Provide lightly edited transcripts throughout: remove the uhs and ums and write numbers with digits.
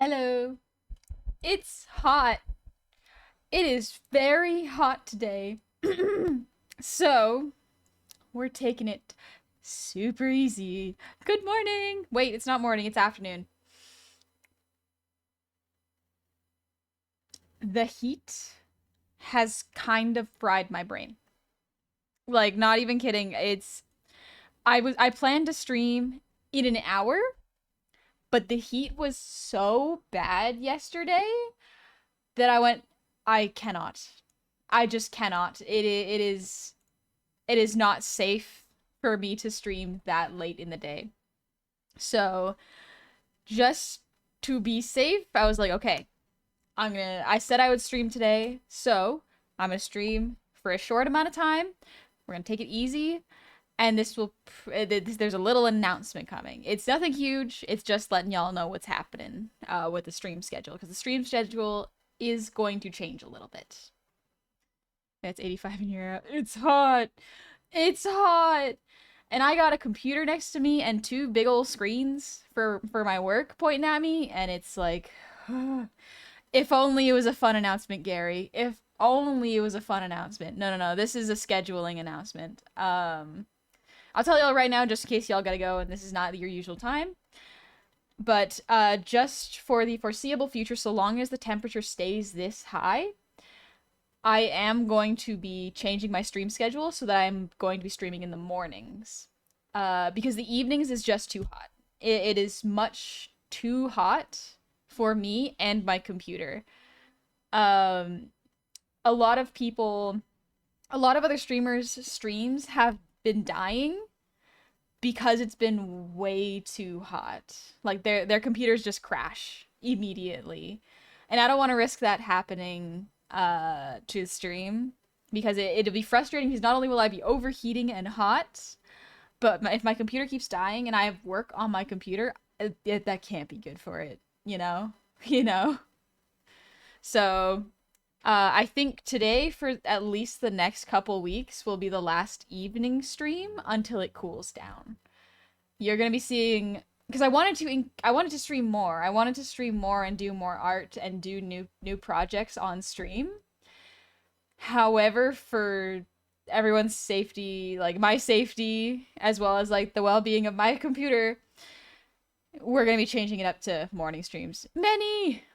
Hello. It's hot. It is very hot today. So, we're taking it super easy. Good morning. Wait, it's not morning, it's afternoon. The heat has kind of fried my brain. Like, not even kidding. I planned to stream in an hour, but the heat was so bad yesterday that I cannot. I just cannot. It is not safe for me to stream that late in the day. So, just to be safe, I was like, okay, I said I would stream today, so I'm gonna stream for a short amount of time. We're gonna take it easy, and there's a little announcement coming. It's nothing huge, it's just letting y'all know what's happening with the stream schedule, because the stream schedule is going to change a little bit. It's 85 in Europe. It's hot. It's hot. And I got a computer next to me and two big old screens for my work pointing at me, and it's like if only it was a fun announcement, Gary. If only it was a fun announcement. No, no, no. This is a scheduling announcement. I'll tell y'all right now just in case y'all gotta go and this is not your usual time. But just for the foreseeable future, so long as the temperature stays this high, I am going to be changing my stream schedule so that I'm going to be streaming in the mornings. Because the evenings is just too hot. It is much too hot for me and my computer. Um, a lot of people, a lot of other streamers' streams have been dying because it's been way too hot. Like their computers just crash immediately. And I don't want to risk that happening to the stream because it'll be frustrating because not only will I be overheating and hot, but if my computer keeps dying and I have work on my computer, that can't be good for it, you know? You know? So, I think today, for at least the next couple weeks, will be the last evening stream until it cools down. You're gonna be seeing because I wanted to stream more. I wanted to stream more and do more art and do new projects on stream. However, for everyone's safety, like my safety as well as like the well-being of my computer, we're gonna be changing it up to morning streams.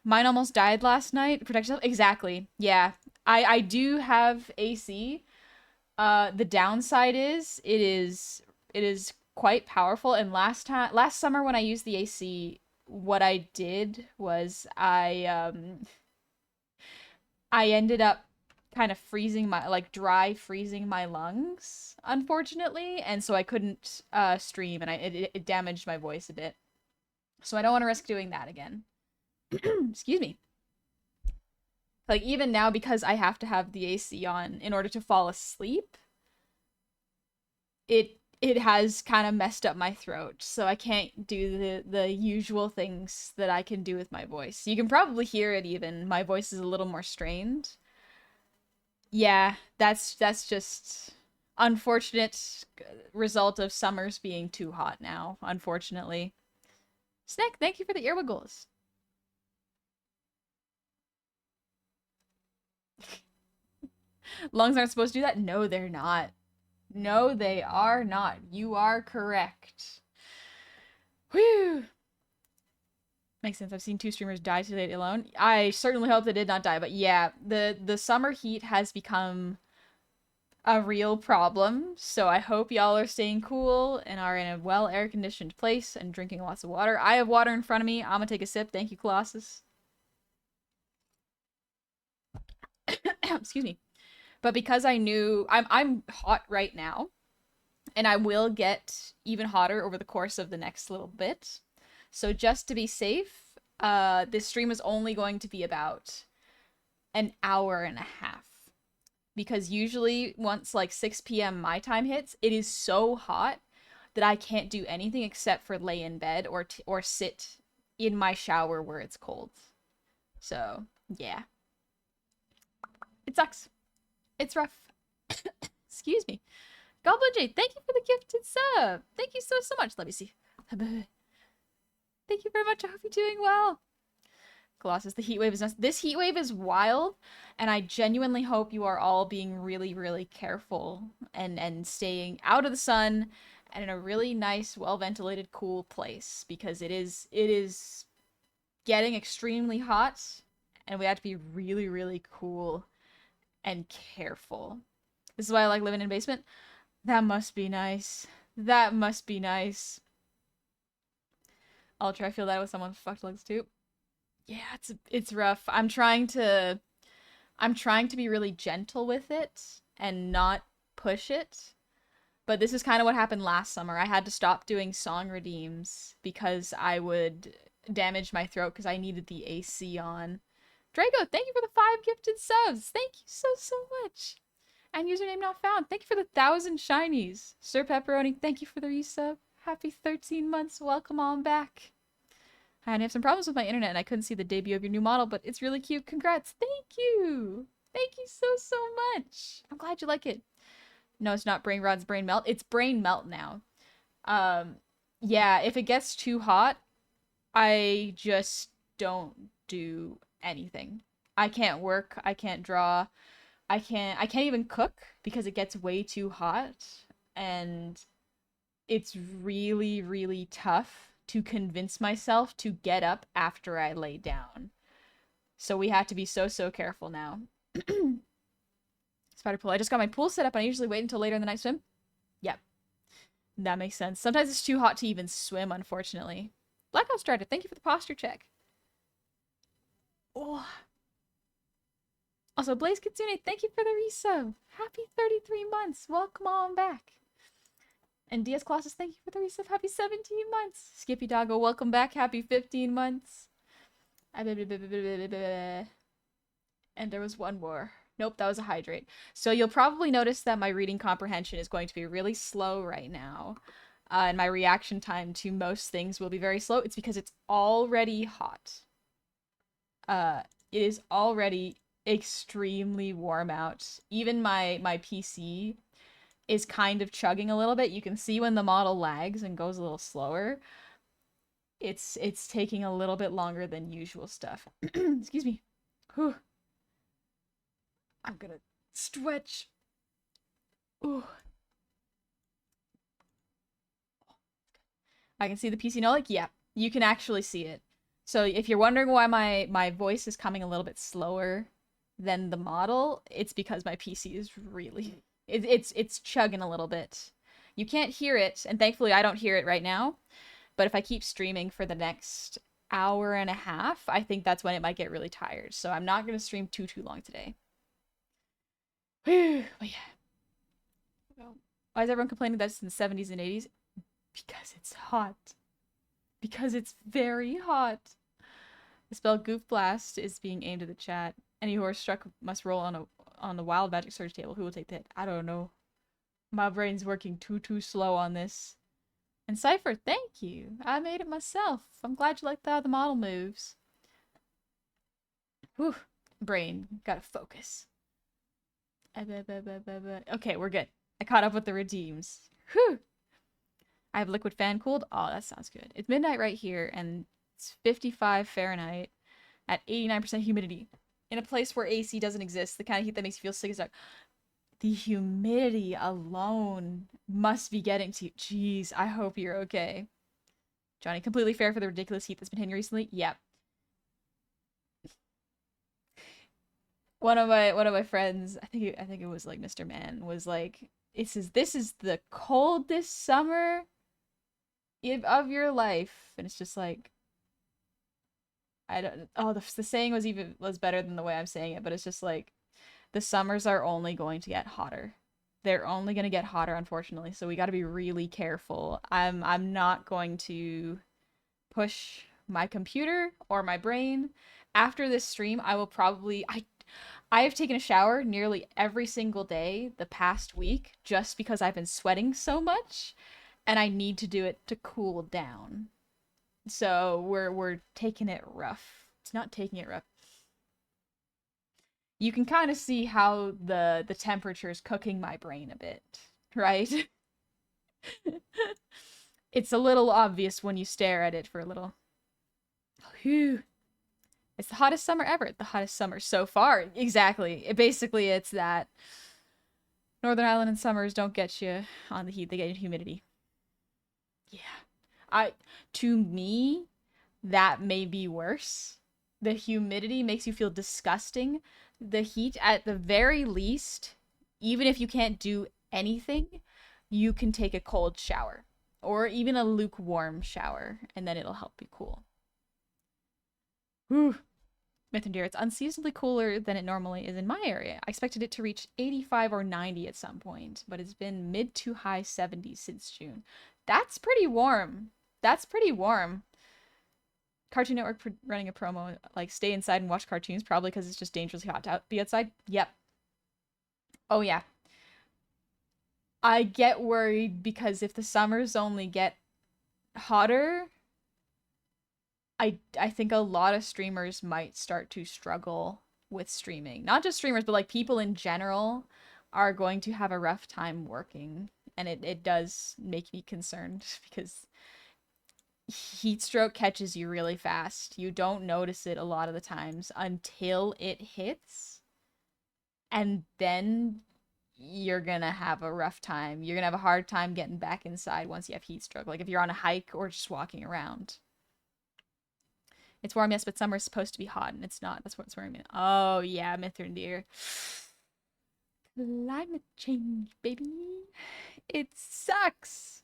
Mine almost died last night. Protect yourself. Exactly. Yeah. I do have AC. The downside is it is quite powerful. And last summer when I used the AC, what I did was I ended up kind of freezing my like dry freezing my lungs, unfortunately, and so I couldn't stream, and it damaged my voice a bit. So I don't want to risk doing that again. Excuse me. Like even now because I have to have the AC on in order to fall asleep, it has kind of messed up my throat, so I can't do the usual things that I can do with my voice. You can probably hear it even. My voice is a little more strained. Yeah, that's just unfortunate result of summers being too hot now, unfortunately. Snack, thank you for the earwiggles. Lungs aren't supposed to do that? No, they're not. No, they are not. You are correct. Whew. Makes sense. I've seen two streamers die today alone. I certainly hope they did not die, but yeah, the summer heat has become a real problem. So I hope y'all are staying cool and are in a well air conditioned place and drinking lots of water. I have water in front of me. I'm gonna take a sip. Thank you, Colossus. Excuse me. But because I knew I'm hot right now, and I will get even hotter over the course of the next little bit. So just to be safe, this stream is only going to be about an hour and a half. Because usually once like 6 p.m. my time hits, it is so hot that I can't do anything except for lay in bed or sit in my shower where it's cold. So, yeah. It sucks. It's rough. Excuse me. Goblin Jade, thank you for the gifted sub. Thank you so much. Let me see. Thank you very much. I hope you're doing well. Colossus, the heat wave is nuts. This heat wave is wild, and I genuinely hope you are all being really, really careful and staying out of the sun and in a really nice, well-ventilated, cool place, because it is getting extremely hot, and we have to be really, really cool and careful. This is why I like living in a basement. That must be nice. That must be nice. Ultra, I feel that with someone's fucked legs too. Yeah, it's rough. I'm trying to be really gentle with it and not push it. But this is kind of what happened last summer. I had to stop doing song redeems because I would damage my throat because I needed the AC on. Draco, thank you for the 5 gifted subs. Thank you so much. And username not found. Thank you for the 1,000 shinies. Sir Pepperoni, thank you for the resub. Happy 13 months. Welcome on back. I have some problems with my internet and I couldn't see the debut of your new model, but it's really cute. Congrats. Thank you. Thank you so much. I'm glad you like it. No, it's not Brain Rod's Brain Melt. It's Brain Melt now. Yeah, if it gets too hot, I just don't do anything. I can't work. I can't draw. I can't even cook because it gets way too hot, and it's really, really tough to convince myself to get up after I lay down. So we have to be so careful now. Spider pool. I just got my pool set up and I usually wait until later in the night swim. Yep. That makes sense. Sometimes it's too hot to even swim, unfortunately. Blackout Strider, thank you for the posture check. Oh. Also, Blaze Kitsune, thank you for the resub. Happy 33 months. Welcome on back. And DS Colossus, thank you for the resub. Happy 17 months. Skippy Doggo, welcome back. Happy 15 months. And there was one more. Nope, that was a hydrate. So you'll probably notice that my reading comprehension is going to be really slow right now. And my reaction time to most things will be very slow. It's because it's already hot. It is already extremely warm out. Even my PC is kind of chugging a little bit. You can see when the model lags and goes a little slower. It's taking a little bit longer than usual stuff. Excuse me. Whew. I'm gonna stretch. Ooh. I can see the PC. No, like, yeah, you can actually see it. So if you're wondering why my voice is coming a little bit slower than the model, it's because my PC is really it's chugging a little bit. You can't hear it, and thankfully I don't hear it right now. But if I keep streaming for the next hour and a half, I think that's when it might get really tired. So I'm not gonna stream too long today. But yeah. Why is everyone complaining that it's in the 70s and 80s? Because it's hot. Because it's very hot. The spell Goof Blast is being aimed at the chat. Any horse struck must roll on the Wild Magic Surge table. Who will take the hit? I don't know. My brain's working too slow on this. And Cypher, thank you. I made it myself. I'm glad you liked how the model moves. Whew. Brain, gotta focus. Okay, we're good. I caught up with the redeems. Whew. I have liquid fan cooled. Oh, that sounds good. It's midnight right here, and it's 55 Fahrenheit at 89% humidity. In a place where AC doesn't exist, the kind of heat that makes you feel sick as fuck. The humidity alone must be getting to you. Jeez, I hope you're okay. Johnny, completely fair for the ridiculous heat that's been hitting recently? Yep. One of my friends, I think it was like Mr. Man, was like, this is the coldest summer of your life. And it's just like, I don't, oh, the saying was better than the way I'm saying it, but it's just like, the summers are only going to get hotter. They're only going to get hotter, unfortunately, so we got to be really careful. I'm not going to push my computer or my brain. After this stream, I will probably I have taken a shower nearly every single day the past week just because I've been sweating so much and I need to do it to cool down. So we're taking it rough. It's not taking it rough. You can kind of see how the temperature is cooking my brain a bit, right? It's a little obvious when you stare at it for a little. Whew. It's the hottest summer ever. The hottest summer so far. Exactly. Basically, it's that Northern Ireland in summers don't get you on the heat. They get you humidity. Yeah. I to me, that may be worse. The humidity makes you feel disgusting. The heat, at the very least, even if you can't do anything, you can take a cold shower or even a lukewarm shower, and then it'll help you cool. Whew. Mithrandir, it's unseasonably cooler than it normally is in my area. I expected it to reach 85 or 90 at some point, but it's been mid to high 70s since June. That's pretty warm. That's pretty warm. Cartoon Network running a promo like stay inside and watch cartoons, probably because it's just dangerously hot to be outside. Yep. Oh yeah. I get worried because if the summers only get hotter, I think a lot of streamers might start to struggle with streaming. Not just streamers, but like people in general are going to have a rough time working. And it does make me concerned because heat stroke catches you really fast. You don't notice it a lot of the times until it hits. And then you're gonna have a rough time. You're gonna have a hard time getting back inside once you have heat stroke. Like if you're on a hike or just walking around. It's warm, yes, but summer's supposed to be hot, and it's not. That's what's worrying me. Oh, yeah, Mithrandir. Climate change, baby. It sucks.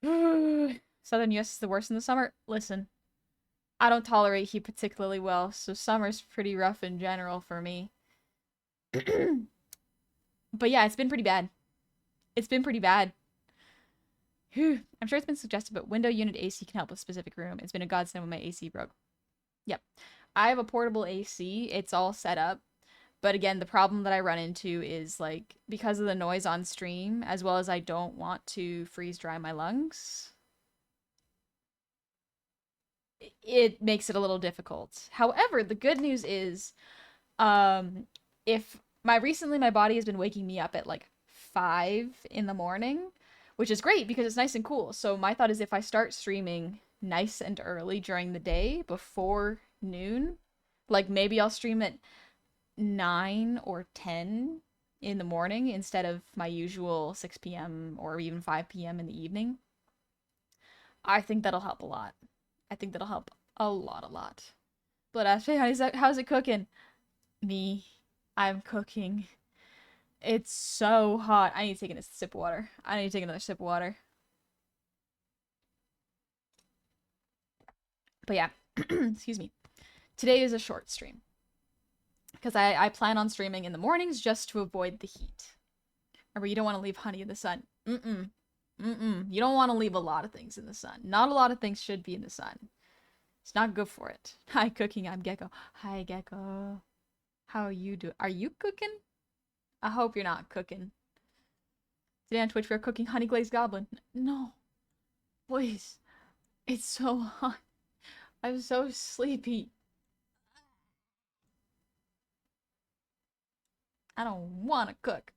Southern US is the worst in the summer. Listen, I don't tolerate heat particularly well, so summer's pretty rough in general for me. But yeah, it's been pretty bad. It's been pretty bad. I'm sure it's been suggested, but window unit AC can help with specific room. It's been a godsend when my AC broke. Yep. I have a portable AC. It's all set up. But again, the problem that I run into is like because of the noise on stream, as well as I don't want to freeze dry my lungs, it makes it a little difficult. However, the good news is if my body has been waking me up at like 5 in the morning, which is great because it's nice and cool. So my thought is if I start streaming nice and early during the day before noon, like maybe I'll stream at 9 or 10 in the morning instead of my usual 6 p.m. or even 5 p.m. in the evening. I think that'll help a lot. I think that'll help a lot. But Ashley, how's it cooking? Me, I'm cooking. It's so hot. I need to take a sip of water. I need to take another sip of water. But yeah, excuse me. Today is a short stream. Because I plan on streaming in the mornings just to avoid the heat. Remember, you don't want to leave honey in the sun. You don't want to leave a lot of things in the sun. Not a lot of things should be in the sun. It's not good for it. Hi, cooking. I'm Gecko. Hi, Gecko. How are you doing? Are you cooking? I hope you're not cooking. Today on Twitch, we're cooking honey glazed goblin. No. Please. It's so hot. I'm so sleepy. I don't want to cook.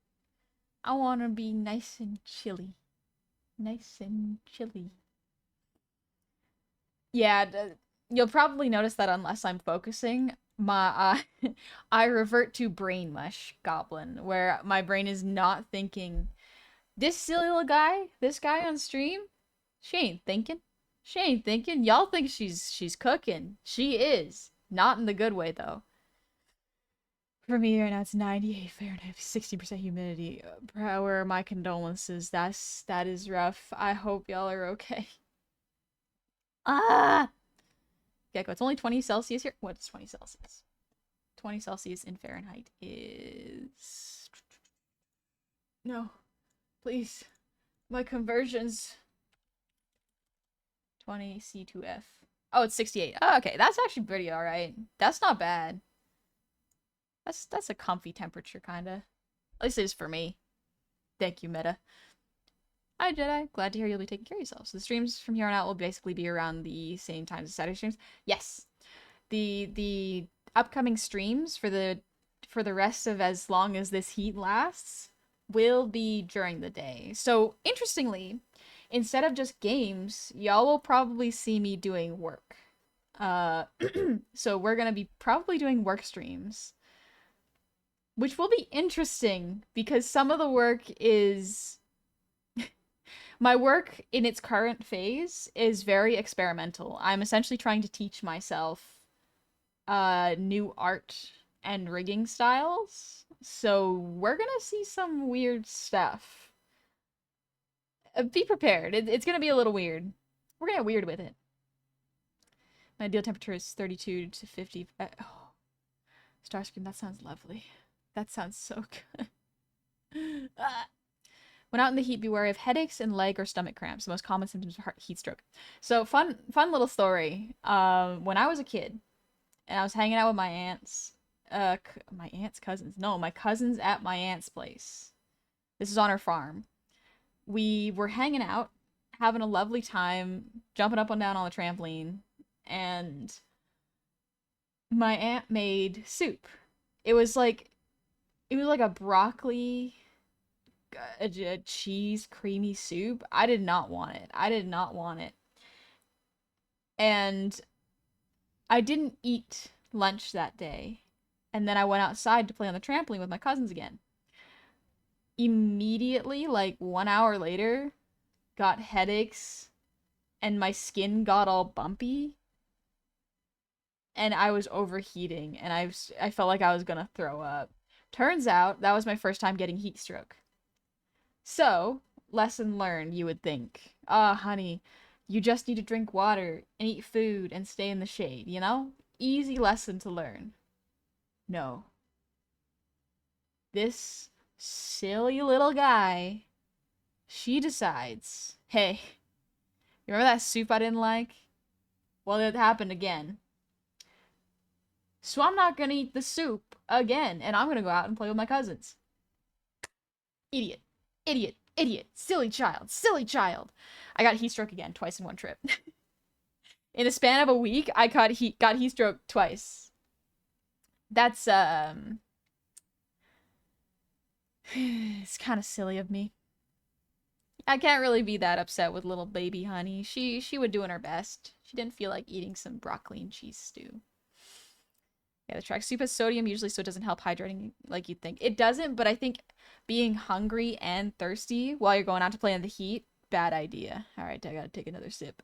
I want to be nice and chilly. Nice and chilly. Yeah, you'll probably notice that unless I'm focusing, I revert to brain mush goblin, where my brain is not thinking, this silly little guy, this guy on stream, she ain't thinking. She ain't thinking. Y'all think she's cooking. She is. Not in the good way, though. For me right now, it's 98 Fahrenheit, 60% humidity. Where are my condolences? That is rough. I hope y'all are okay. Ah! Gecko, it's only 20 Celsius here. What is 20 Celsius? 20 Celsius in Fahrenheit is... No. Please. My conversions. 20 C2F. Oh, it's 68. Oh, okay, that's actually pretty alright. That's not bad. That's a comfy temperature, kinda. At least it is for me. Thank you, Meta. Hi, Jedi. Glad to hear you'll be taking care of yourself. So the streams from here on out will basically be around the same times as Saturday streams. Yes. The upcoming streams for the rest of as long as this heat lasts will be during the day. So, interestingly, instead of just games, y'all will probably see me doing work. Uh, so we're gonna be probably doing work streams, which will be interesting because some of the work is my work in its current phase is very experimental. I'm essentially trying to teach myself new art and rigging styles. So we're gonna see some weird stuff. Be prepared. It's gonna be a little weird. We're gonna get weird with it. My ideal temperature is 32 to 50. Oh, Starscream, that sounds lovely. That sounds so good. Ah. When out in the heat, be wary of headaches and leg or stomach cramps. The most common symptoms of heat stroke. So fun little story. When I was a kid and I was hanging out with my aunts, my aunt's cousins. No, my cousins at my aunt's place. This is on her farm. We were hanging out, having a lovely time, jumping up and down on the trampoline, and my aunt made soup. It was like a broccoli a cheese creamy soup. I did not want it. I did not want it. And I didn't eat lunch that day. And then I went outside to play on the trampoline with my cousins again. Immediately, like 1 hour later, got headaches and my skin got all bumpy and I was overheating and I felt like I was gonna throw up. Turns out that was my first time getting heat stroke. So, lesson learned, you would think. Ah, honey, you just need to drink water and eat food and stay in the shade, you know? Easy lesson to learn. No. This silly little guy, she decides, hey, you remember that soup I didn't like? Well, it happened again. So I'm not gonna eat the soup again, and I'm gonna go out and play with my cousins. Idiot. Idiot. Idiot. Silly child. Silly child. I got heat stroke again, twice in one trip. In a span of a week, I got heat stroke twice. That's it's kind of silly of me. I can't really be that upset with little baby honey. She would doing her best. She didn't feel like eating some broccoli and cheese stew. Yeah, the track soup has sodium usually, so it doesn't help hydrating like you'd think. It doesn't, but I think being hungry and thirsty while you're going out to play in the heat, bad idea. All right, I gotta take another sip.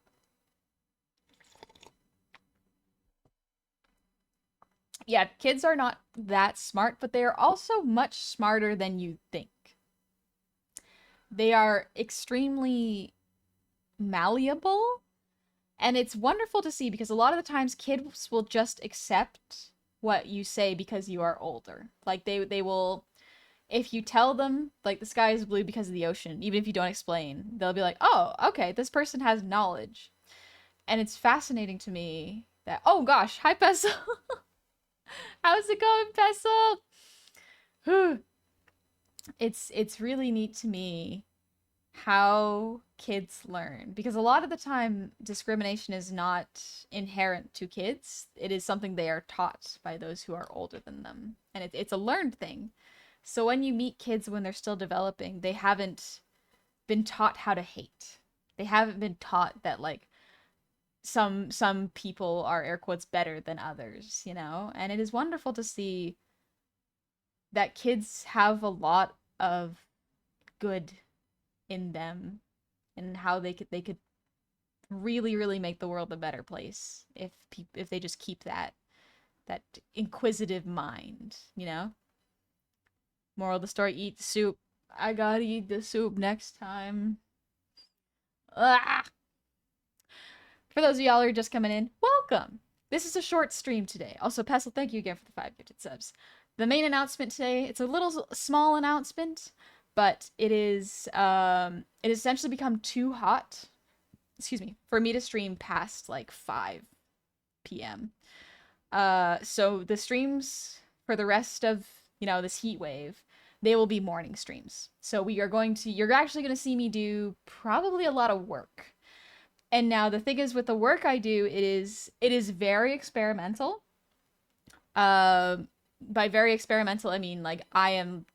Yeah, kids are not that smart, but they are also much smarter than you think. They are extremely malleable, and it's wonderful to see because a lot of the times kids will just accept what you say because you are older. Like they will, if you tell them like the sky is blue because of the ocean, even if you don't explain, they'll be like, "Oh, okay, this person has knowledge." And it's fascinating to me that, oh gosh, hi Pessel. How's it going, Pessel? Whew. It's really neat to me how kids learn because a lot of the time discrimination is not inherent to kids. It is something they are taught by those who are older than them, and it's a learned thing. So when you meet kids when they're still developing, they haven't been taught how to hate. They haven't been taught that like some people are air quotes better than others, you know? And it is wonderful to see that kids have a lot of good in them and how they could really make the world a better place if they just keep that inquisitive mind, you know? Moral of the story, eat the soup. I gotta eat the soup next time. Ah! For those of y'all who are just coming in, welcome! This is a short stream today. Also, Pestle, thank you again for the 5 gifted subs. The main announcement today, it's a little small announcement, but it has essentially become too hot, excuse me, for me to stream past like 5 p.m. So the streams for the rest of, you know, this heat wave, they will be morning streams. So you're actually going to see me do probably a lot of work. And now the thing is with the work I do, it is very experimental. By very experimental, I mean like I am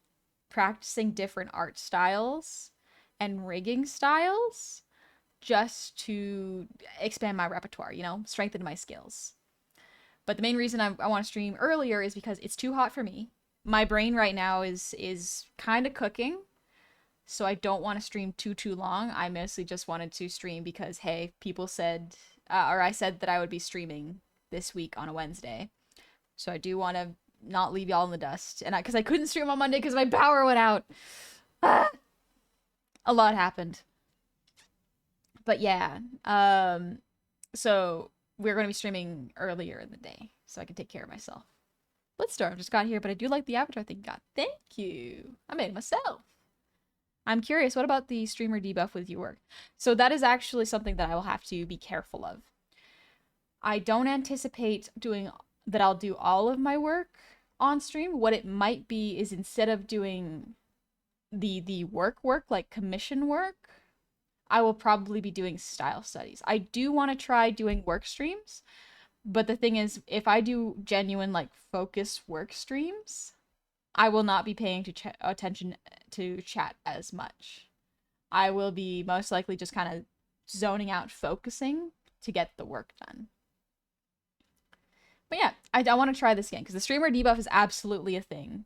practicing different art styles and rigging styles just to expand my repertoire, you know, strengthen my skills. But the main reason I want to stream earlier is because it's too hot for me. My brain right now is kind of cooking, so I don't want to stream too long. I mostly just wanted to stream because hey, people said or I said that I would be streaming this week on a Wednesday. So I do want to not leave y'all in the dust. And because I couldn't stream on Monday because my power went out. Ah! A lot happened. But yeah, so we're going to be streaming earlier in the day so I can take care of myself. Blitzdorm just got here, but I do like the avatar thing you got. Thank you. I made it myself. I'm curious, what about the streamer debuff with your work? So that is actually something that I will have to be careful of. I don't anticipate doing that I'll do all of my work on stream. What it might be is instead of doing the work like commission work, I will probably be doing style studies. I do want to try doing work streams, but the thing is, if I do genuine like focused work streams, I will not be paying attention to chat as much. I will be most likely just kind of zoning out, focusing to get the work done. But yeah, I want to try this again because the streamer debuff is absolutely a thing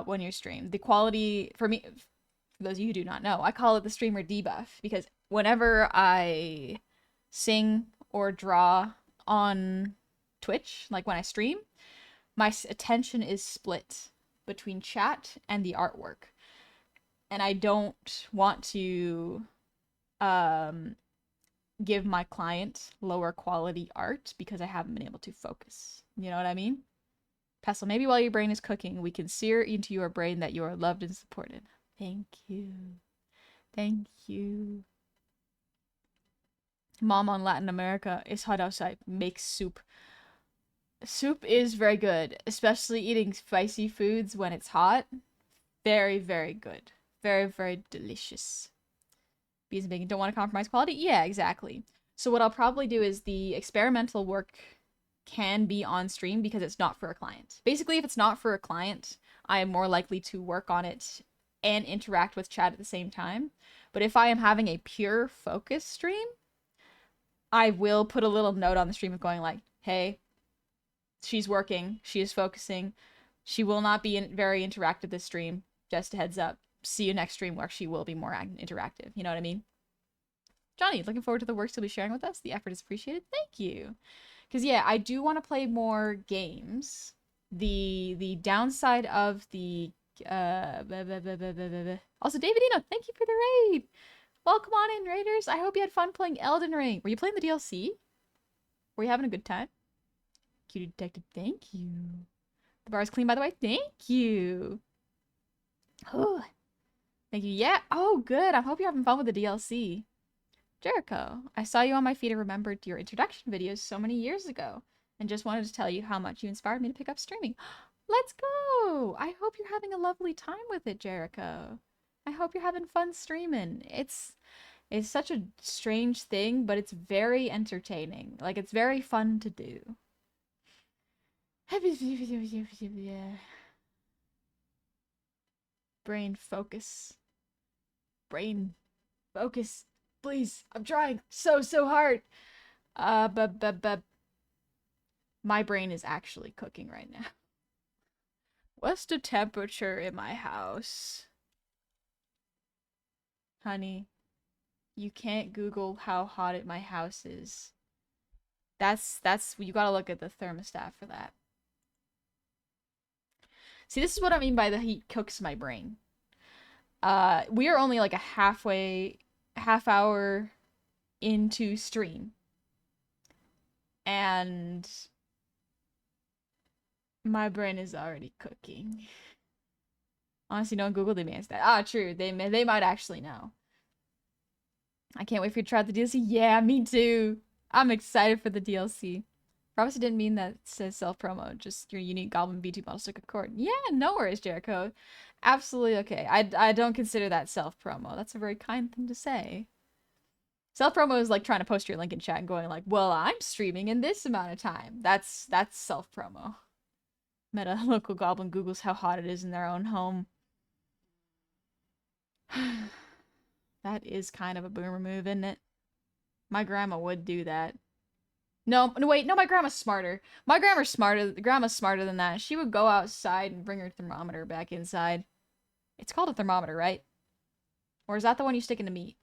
when you stream. The quality, for me, for those of you who do not know, I call it the streamer debuff because whenever I sing or draw on Twitch, like when I stream, my attention is split between chat and the artwork. And I don't want to give my client lower quality art because I haven't been able to focus. You know what I mean? Pestle, maybe while your brain is cooking, we can sear into your brain that you are loved and supported. Thank you. Thank you. Mom on Latin America is hot outside. Makes soup. Soup is very good, especially eating spicy foods when it's hot. Very, very good. Very, very delicious. Bees and bacon don't want to compromise quality? Yeah, exactly. So what I'll probably do is the experimental work can be on stream because it's not for a client. Basically, if it's not for a client, I am more likely to work on it and interact with chat at the same time. But if I am having a pure focus stream, I will put a little note on the stream of going like, hey, she's working, she is focusing, she will not be very interactive this stream, just a heads up. See you next stream where she will be more interactive. You know what I mean? Johnny, looking forward to the works you'll be sharing with us. The effort is appreciated. Thank you. Because yeah, I do want to play more games. The downside of the also Davidino, thank you for the raid. Welcome on in, raiders. I hope you had fun playing Elden Ring. Were you playing the DLC? Were you having a good time? Cutie detective, thank you. The bar is clean, by the way. Thank you. Oh, thank you. Yeah. Oh, good. I hope you're having fun with the DLC. Jericho, I saw you on my feed and remembered your introduction videos so many years ago and just wanted to tell you how much you inspired me to pick up streaming. Let's go! I hope you're having a lovely time with it, Jericho. I hope you're having fun streaming. It's such a strange thing, but it's very entertaining. Like, it's very fun to do. Brain focus. Brain focus. Please, I'm trying so hard. But my brain is actually cooking right now. What's the temperature in my house? Honey, you can't Google how hot my house is. That's you gotta look at the thermostat for that. See, this is what I mean by the heat cooks my brain. We are only like a half hour into stream. And my brain is already cooking. Honestly, don't Google the advanced that. Ah, true. They might actually know. I can't wait for you to try out the DLC. Yeah, me too. I'm excited for the DLC. Obviously didn't mean that it says self-promo, just your unique Goblin V2 model stick cord. Yeah, no worries, Jericho. Absolutely okay. I don't consider that self-promo. That's a very kind thing to say. Self-promo is like trying to post your link in chat and going like, well, I'm streaming in this amount of time. That's self-promo. Meta local goblin Googles how hot it is in their own home. That is kind of a boomer move, isn't it? My grandma would do that. No, no, wait, no, my grandma's smarter. My grandma's smarter. Grandma's smarter than that. She would go outside and bring her thermometer back inside. It's called a thermometer, right? Or is that the one you stick in the meat?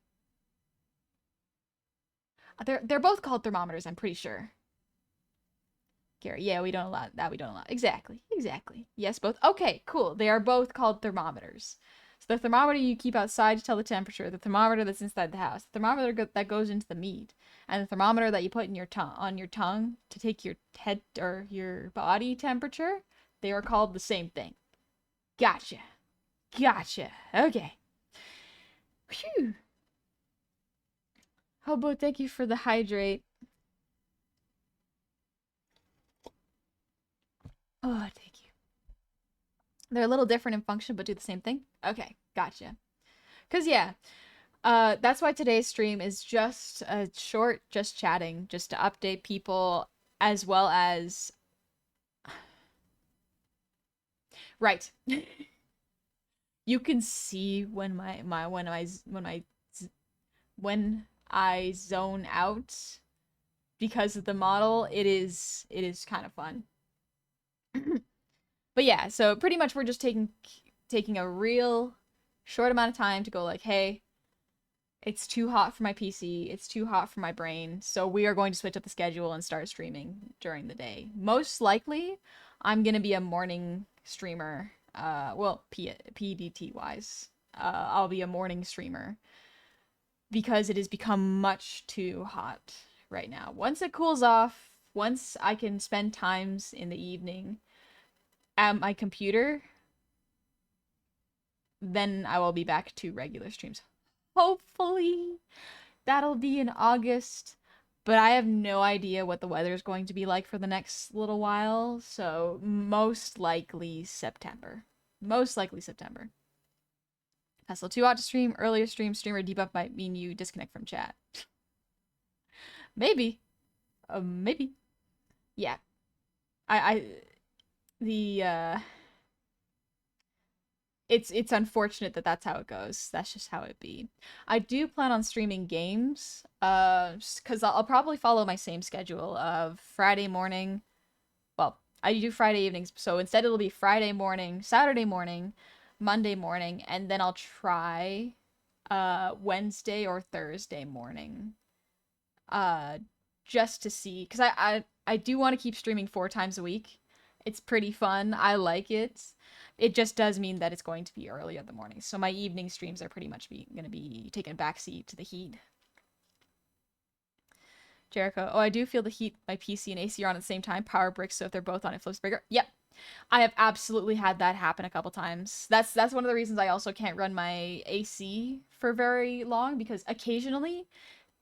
They're both called thermometers, I'm pretty sure. Gary, yeah, we don't allow that. We don't allow. Exactly, exactly. Yes, both. Okay, cool. They are both called thermometers. So the thermometer you keep outside to tell the temperature, the thermometer that's inside the house, the thermometer that goes into the meat, and the thermometer that you put in your tongue on your tongue to take your head or your body temperature. They are called the same thing. Gotcha. Gotcha. Okay. Phew. Hobo, thank you for the hydrate. Oh, thank you. They're a little different in function, but do the same thing. Okay, gotcha. Cause yeah, that's why today's stream is just a short, just chatting, just to update people, as well as right. You can see when when I zone out because of the model. It is kind of fun. But yeah, so pretty much we're just taking a real short amount of time to go like, hey, it's too hot for my PC, it's too hot for my brain, so we are going to switch up the schedule and start streaming during the day. Most likely, I'm gonna be a morning streamer. Well, PDT wise, I'll be a morning streamer because it has become much too hot right now. Once it cools off, once I can spend times in the evening at my computer, then I will be back to regular streams. Hopefully, that'll be in August, but I have no idea what the weather is going to be like for the next little while, so most likely September. Most likely September. Hustle 2 out to stream, earlier streamer debuff might mean you disconnect from chat. Maybe. Maybe. Yeah. I the it's unfortunate that that's how it goes. That's just how it be. I do plan on streaming games, because I'll probably follow my same schedule of Friday morning. Well, I do Friday evenings, so instead it'll be Friday morning, Saturday morning, Monday morning, and then I'll try Wednesday or Thursday morning. Uh, just to see, because I do want to keep streaming 4 times a week. It's pretty fun. I like it. It just does mean that it's going to be early in the morning. So my evening streams are pretty much going to be taking a backseat to the heat. Jericho, oh, I do feel the heat. My PC and AC are on at the same time. Power bricks, so if they're both on, it flips bigger. Yep. I have absolutely had that happen a couple times. That's one of the reasons I also can't run my AC for very long, because occasionally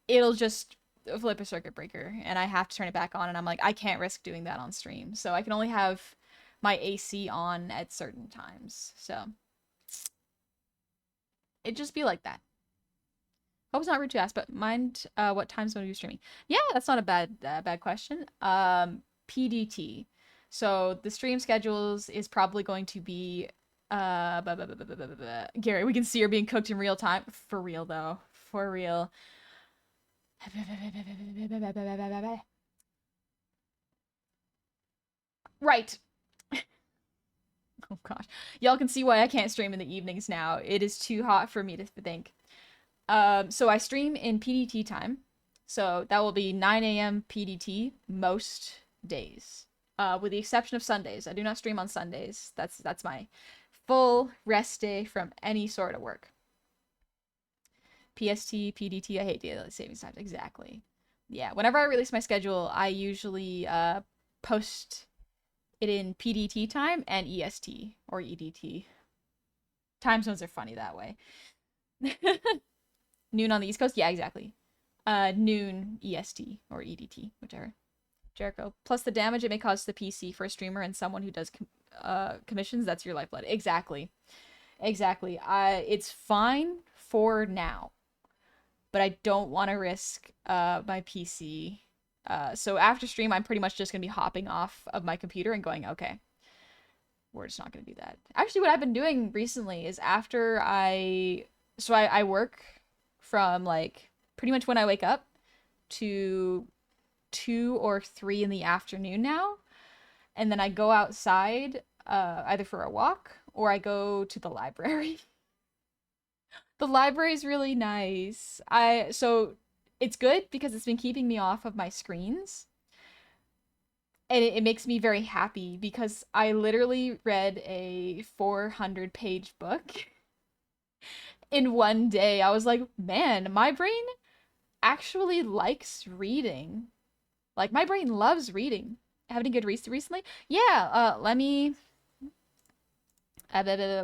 it'll just flip a circuit breaker and I have to turn it back on, and I'm like, I can't risk doing that on stream. So I can only have my AC on at certain times. So it just be like that. Hope it's not rude to ask, but mind what time zone are you streaming? Yeah, that's not a bad question. PDT. So the stream schedules is probably going to be Gary, we can see her being cooked in real time. For real though. For real. Right. Oh gosh. Y'all can see why I can't stream in the evenings now. It is too hot for me to think. So I stream in PDT time. So that will be 9 a.m. PDT most days. With the exception of Sundays. I do not stream on Sundays. That's my full rest day from any sort of work. PST, PDT, I hate daylight savings times. Exactly. Yeah, whenever I release my schedule, I usually post it in PDT time and EST or EDT. Time zones are funny that way. Noon on the East Coast? Yeah, exactly. Noon EST or EDT, whichever. Jericho. Plus the damage it may cause to the PC for a streamer and someone who does commissions, that's your lifeblood. Exactly. Exactly. It's fine for now, but I don't want to risk my PC. So after stream, I'm pretty much just going to be hopping off of my computer and going, okay, we're just not going to do that. Actually, what I've been doing recently is I work from like pretty much when I wake up to 2 or 3 in the afternoon now. And then I go outside either for a walk or I go to the library. The library is really nice. So it's good because it's been keeping me off of my screens. And it makes me very happy because I literally read a 400-page book in one day. I was like, man, my brain actually likes reading. Like, my brain loves reading. Have any good reads recently? Yeah, let me...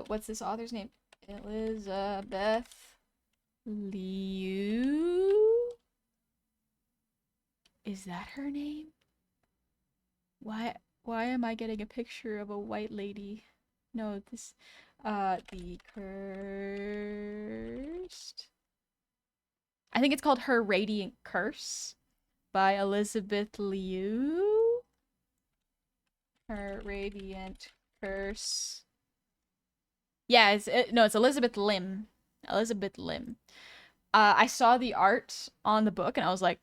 what's this author's name? Elizabeth Liu? Is that her name? Why am I getting a picture of a white lady? No, this The Cursed. I think it's called Her Radiant Curse by Elizabeth Liu. Her Radiant Curse. Yeah, it's Elizabeth Lim. Elizabeth Lim. I saw the art on the book and I was like,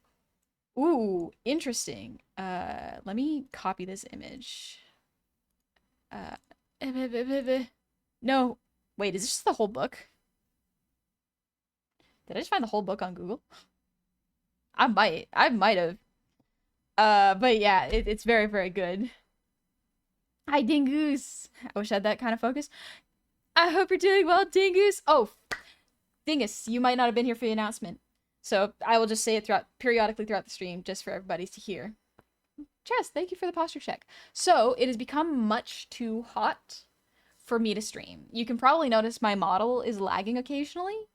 ooh, interesting. Let me copy this image. No, wait, is this the whole book? Did I just find the whole book on Google? I might have. But yeah, it's very, very good. Hi, Dingoose. I wish I had that kind of focus. I hope you're doing well, Dingoose. Oh, Dingus, you might not have been here for the announcement. So I will just say it periodically throughout the stream, just for everybody to hear. Chess, thank you for the posture check. So it has become much too hot for me to stream. You can probably notice my model is lagging occasionally.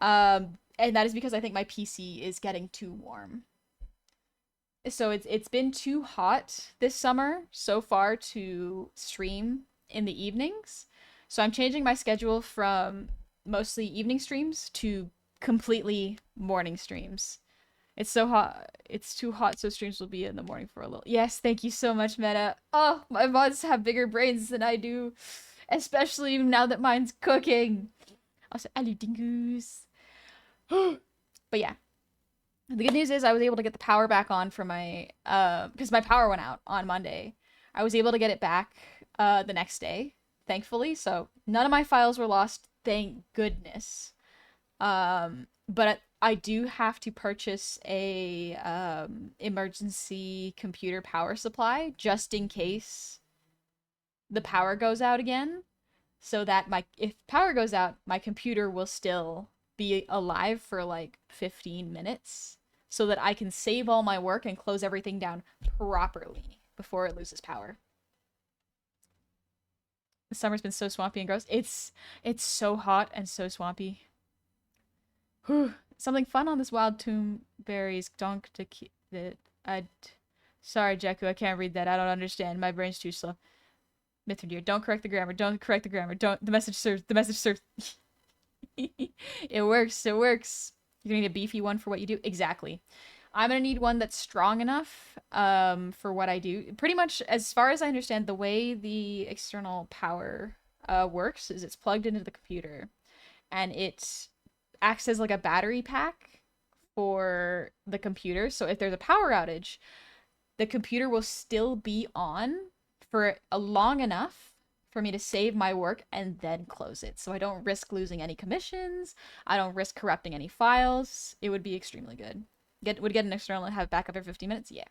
And that is because I think my PC is getting too warm. So it's been too hot this summer so far to stream in the evenings. So I'm changing my schedule from mostly evening streams to completely morning streams. It's so hot. It's too hot, so streams will be in the morning for a little. Yes, thank you so much, Meta. Oh, my mods have bigger brains than I do, especially now that mine's cooking. Also, hello, dingoes. But yeah, the good news is I was able to get the power back on for my because my power went out on Monday. I was able to get it back the next day, thankfully. So none of my files were lost, thank goodness. But I do have to purchase a emergency computer power supply just in case the power goes out again, so that if power goes out, my computer will still be alive for like 15 minutes so that I can save all my work and close everything down properly before it loses power. The summer's been so swampy and gross. It's so hot and so swampy. Whew. Something fun on this wild tomb berries donk to keep that sorry, Jakku, I can't read that. I don't understand. My brain's too slow. Mithridir, don't correct the grammar. Don't correct the grammar. Don't the message serves It works. It works. You're gonna need a beefy one for what you do. Exactly. I'm gonna need one that's strong enough for what I do. Pretty much, as far as I understand, the way the external power works is it's plugged into the computer, and it acts as like a battery pack for the computer. So if there's a power outage, the computer will still be on for long enough for me to save my work and then close it. So I don't risk losing any commissions. I don't risk corrupting any files. It would be extremely good. Would get an external and have backup every 15 minutes? Yeah.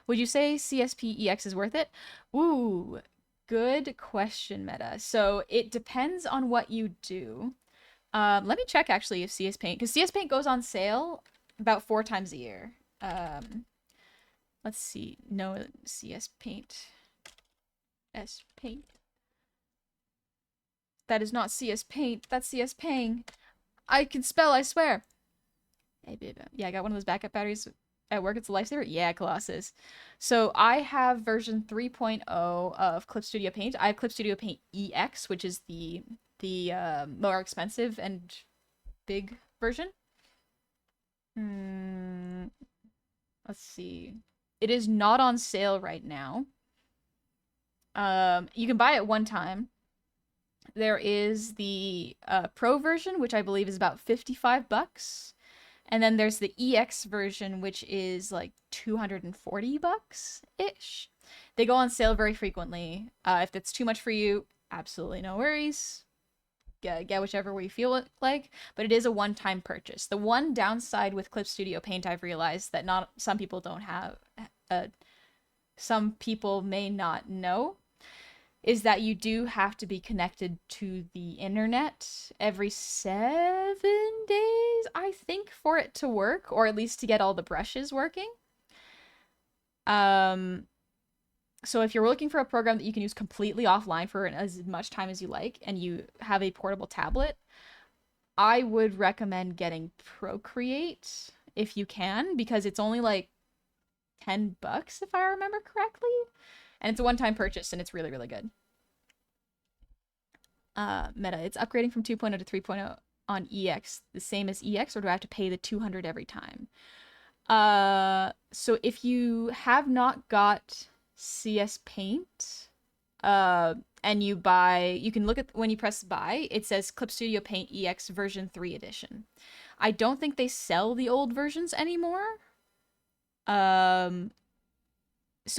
Would you say CSP-EX is worth it? Ooh, good question, Meta. So it depends on what you do. Let me check actually if CS Paint, because CS Paint goes on sale about 4 times a year. Let's see. No, CS Paint. S Paint. That is not CS Paint. That's CS Pang. I can spell, I swear. Yeah, I got one of those backup batteries at work. It's a lifesaver. Yeah, Colossus. So I have version 3.0 of Clip Studio Paint. I have Clip Studio Paint EX, which is the more expensive and big version. Let's see. It is not on sale right now. You can buy it one time. There is the pro version, which I believe is about $55. And then there's the EX version, which is like 240 bucks ish. They go on sale very frequently. If it's too much for you, absolutely no worries. Get whichever way you feel it like, but it is a one-time purchase. The one downside with Clip Studio Paint I've realized that not some people don't have, some people may not know, is that you do have to be connected to the internet every 7 days, I think, for it to work, or at least to get all the brushes working. So if you're looking for a program that you can use completely offline for as much time as you like, and you have a portable tablet, I would recommend getting Procreate if you can, because it's only like $10 if I remember correctly. And it's a one-time purchase, and it's really, really good. Meta, it's upgrading from 2.0 to 3.0 on EX the same as EX, or do I have to pay the 200 every time? So if you have not got CS Paint, and you buy, you can look at when you press buy, it says Clip Studio Paint EX version 3 edition. I don't think they sell the old versions anymore. So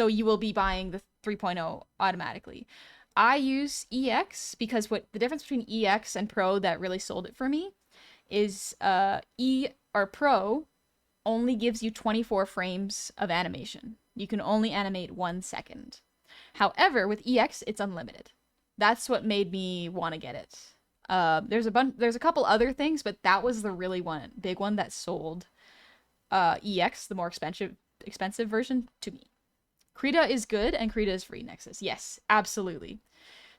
you will be buying the 3.0 automatically. I use EX because what the difference between EX and Pro that really sold it for me is Pro only gives you 24 frames of animation. You can only animate 1 second. However, with EX, it's unlimited. That's what made me want to get it. There's a couple other things, but that was the really big one that sold EX, the more expensive version, to me. Krita is good, and Krita is free, Nexus. Yes, absolutely.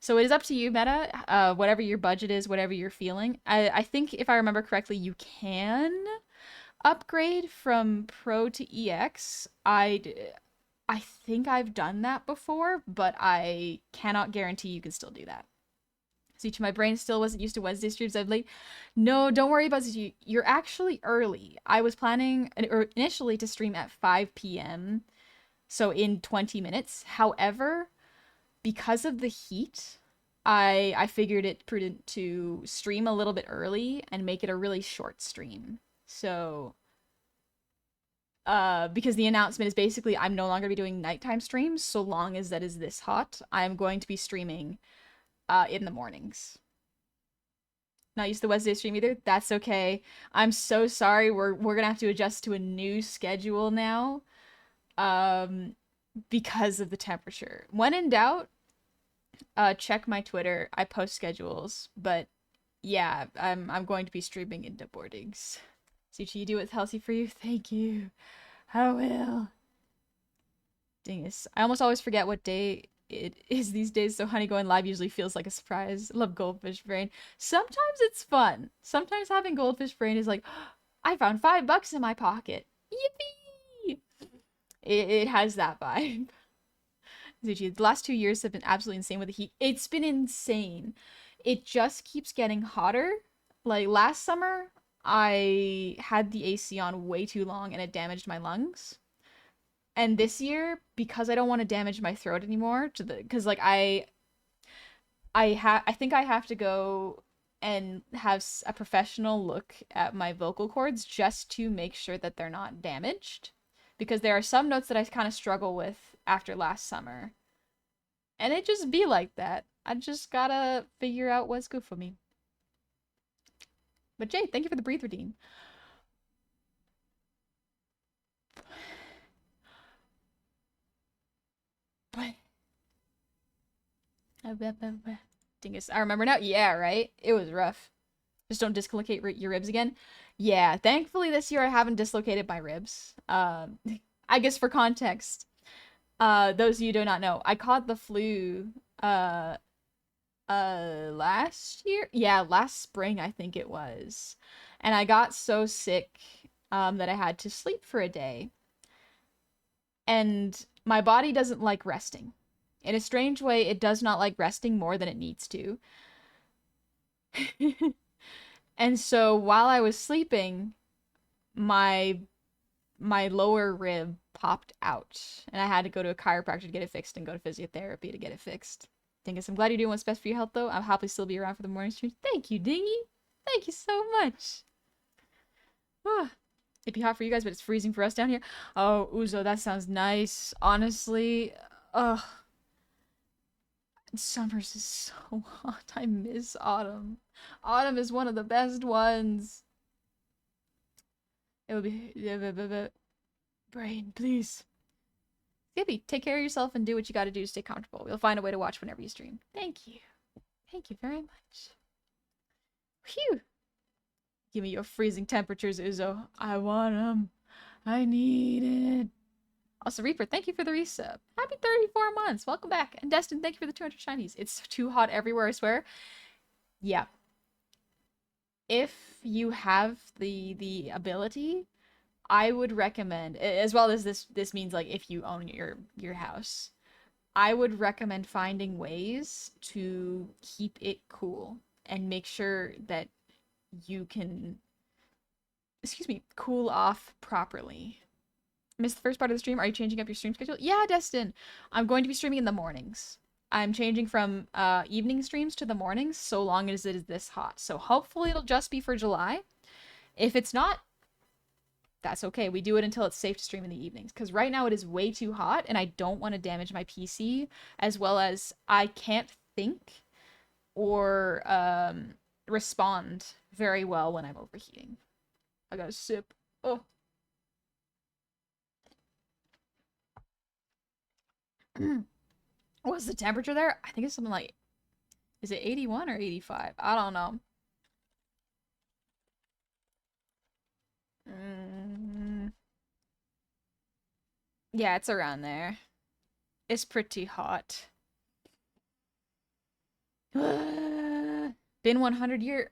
So it is up to you, Meta, whatever your budget is, whatever you're feeling. I think, if I remember correctly, you can upgrade from Pro to EX. I think I've done that before, but I cannot guarantee you can still do that. See, my brain still wasn't used to Wednesday streams. I'm late. No, don't worry about it. You're actually early. I was planning initially to stream at 5 p.m., so in 20 minutes. However, because of the heat, I figured it prudent to stream a little bit early and make it a really short stream. So, because the announcement is basically I'm no longer be doing nighttime streams so long as that is this hot. I'm going to be streaming in the mornings. Not used to the Wednesday stream either. That's okay. I'm so sorry. We're gonna have to adjust to a new schedule now. Because of the temperature. When in doubt, check my Twitter. I post schedules, but yeah, I'm going to be streaming into boardings. Suchi, you do what's healthy for you. Thank you. I will. Dingus. I almost always forget what day it is these days, so Honey going live usually feels like a surprise. Love Goldfish Brain. Sometimes it's fun. Sometimes having Goldfish Brain is like, oh, I found $5 in my pocket. Yippee! It has that vibe. Zuchi, the last 2 years have been absolutely insane with the heat. It's been insane. It just keeps getting hotter. Like last summer, I had the AC on way too long and it damaged my lungs. And this year, because I don't want to damage my throat anymore, because like I think I have to go and have a professional look at my vocal cords just to make sure that they're not damaged, because there are some notes that I kind of struggle with after last summer, and it just be like that. I just gotta figure out what's good for me. But Jay, thank you for the breathe routine. Dingus, I remember now. Yeah, right? It was rough. Just don't dislocate your ribs again. Yeah, thankfully this year I haven't dislocated my ribs. I guess for context, those of you who do not know, I caught the flu, last year? Yeah, last spring, I think it was. And I got so sick, that I had to sleep for a day. And my body doesn't like resting. In a strange way, it does not like resting more than it needs to. And so while I was sleeping, my lower rib popped out, and I had to go to a chiropractor to get it fixed and go to physiotherapy to get it fixed. Dingus, I'm glad you're doing what's best for your health, though. I'll happily still be around for the morning stream. Thank you, Dingy. Thank you so much. It'd be hot for you guys, but it's freezing for us down here. Oh, Uzo, that sounds nice. Honestly, ugh. Summers is so hot. I miss autumn. Autumn is one of the best ones. It would be... Brain, please. Skippy, take care of yourself and do what you gotta do to stay comfortable. We'll find a way to watch whenever you stream. Thank you. Thank you very much. Phew. Give me your freezing temperatures, Uzo. I want them. I need it. Also, Reaper, thank you for the resub. Happy 34 months. Welcome back. And Destin, thank you for the 200 shinies. It's too hot everywhere, I swear. Yeah. If you have the ability, I would recommend, as well as this means like if you own your house, I would recommend finding ways to keep it cool and make sure that you can, excuse me, cool off properly. Missed the first part of the stream. Are you changing up your stream schedule? Yeah, Destin. I'm going to be streaming in the mornings. I'm changing from evening streams to the mornings so long as it is this hot. So hopefully it'll just be for July. If it's not, that's okay. We do it until it's safe to stream in the evenings. Because right now it is way too hot and I don't want to damage my PC, as well as I can't think or respond very well when I'm overheating. I got a sip. Oh. What's the temperature there? I think it's something like, is it 81 or 85? I don't know. Yeah, it's around there. It's pretty hot. Been 100 years.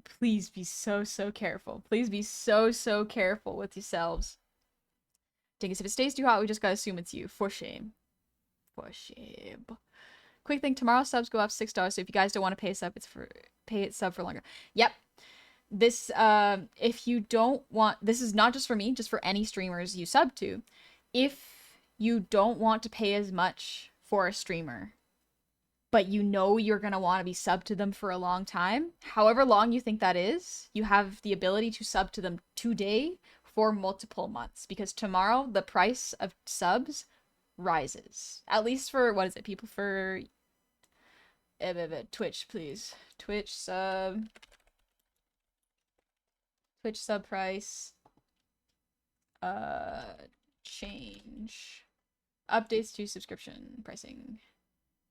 Please be so careful. Please be so careful with yourselves. Dingus, if it stays too hot, we just gotta assume it's you. For shame. For shame. Quick thing, tomorrow subs go up $6, so if you guys don't want to pay a sub, it's for pay it sub for longer. Yep. This if you don't want, this is not just for me, just for any streamers you sub to. If you don't want to pay as much for a streamer, but you know you're going to want to be subbed to them for a long time, however long you think that is, you have the ability to sub to them today for multiple months, because tomorrow the price of subs rises. At least for, what is it, people for Twitch, please. Twitch sub price change. Updates to subscription pricing.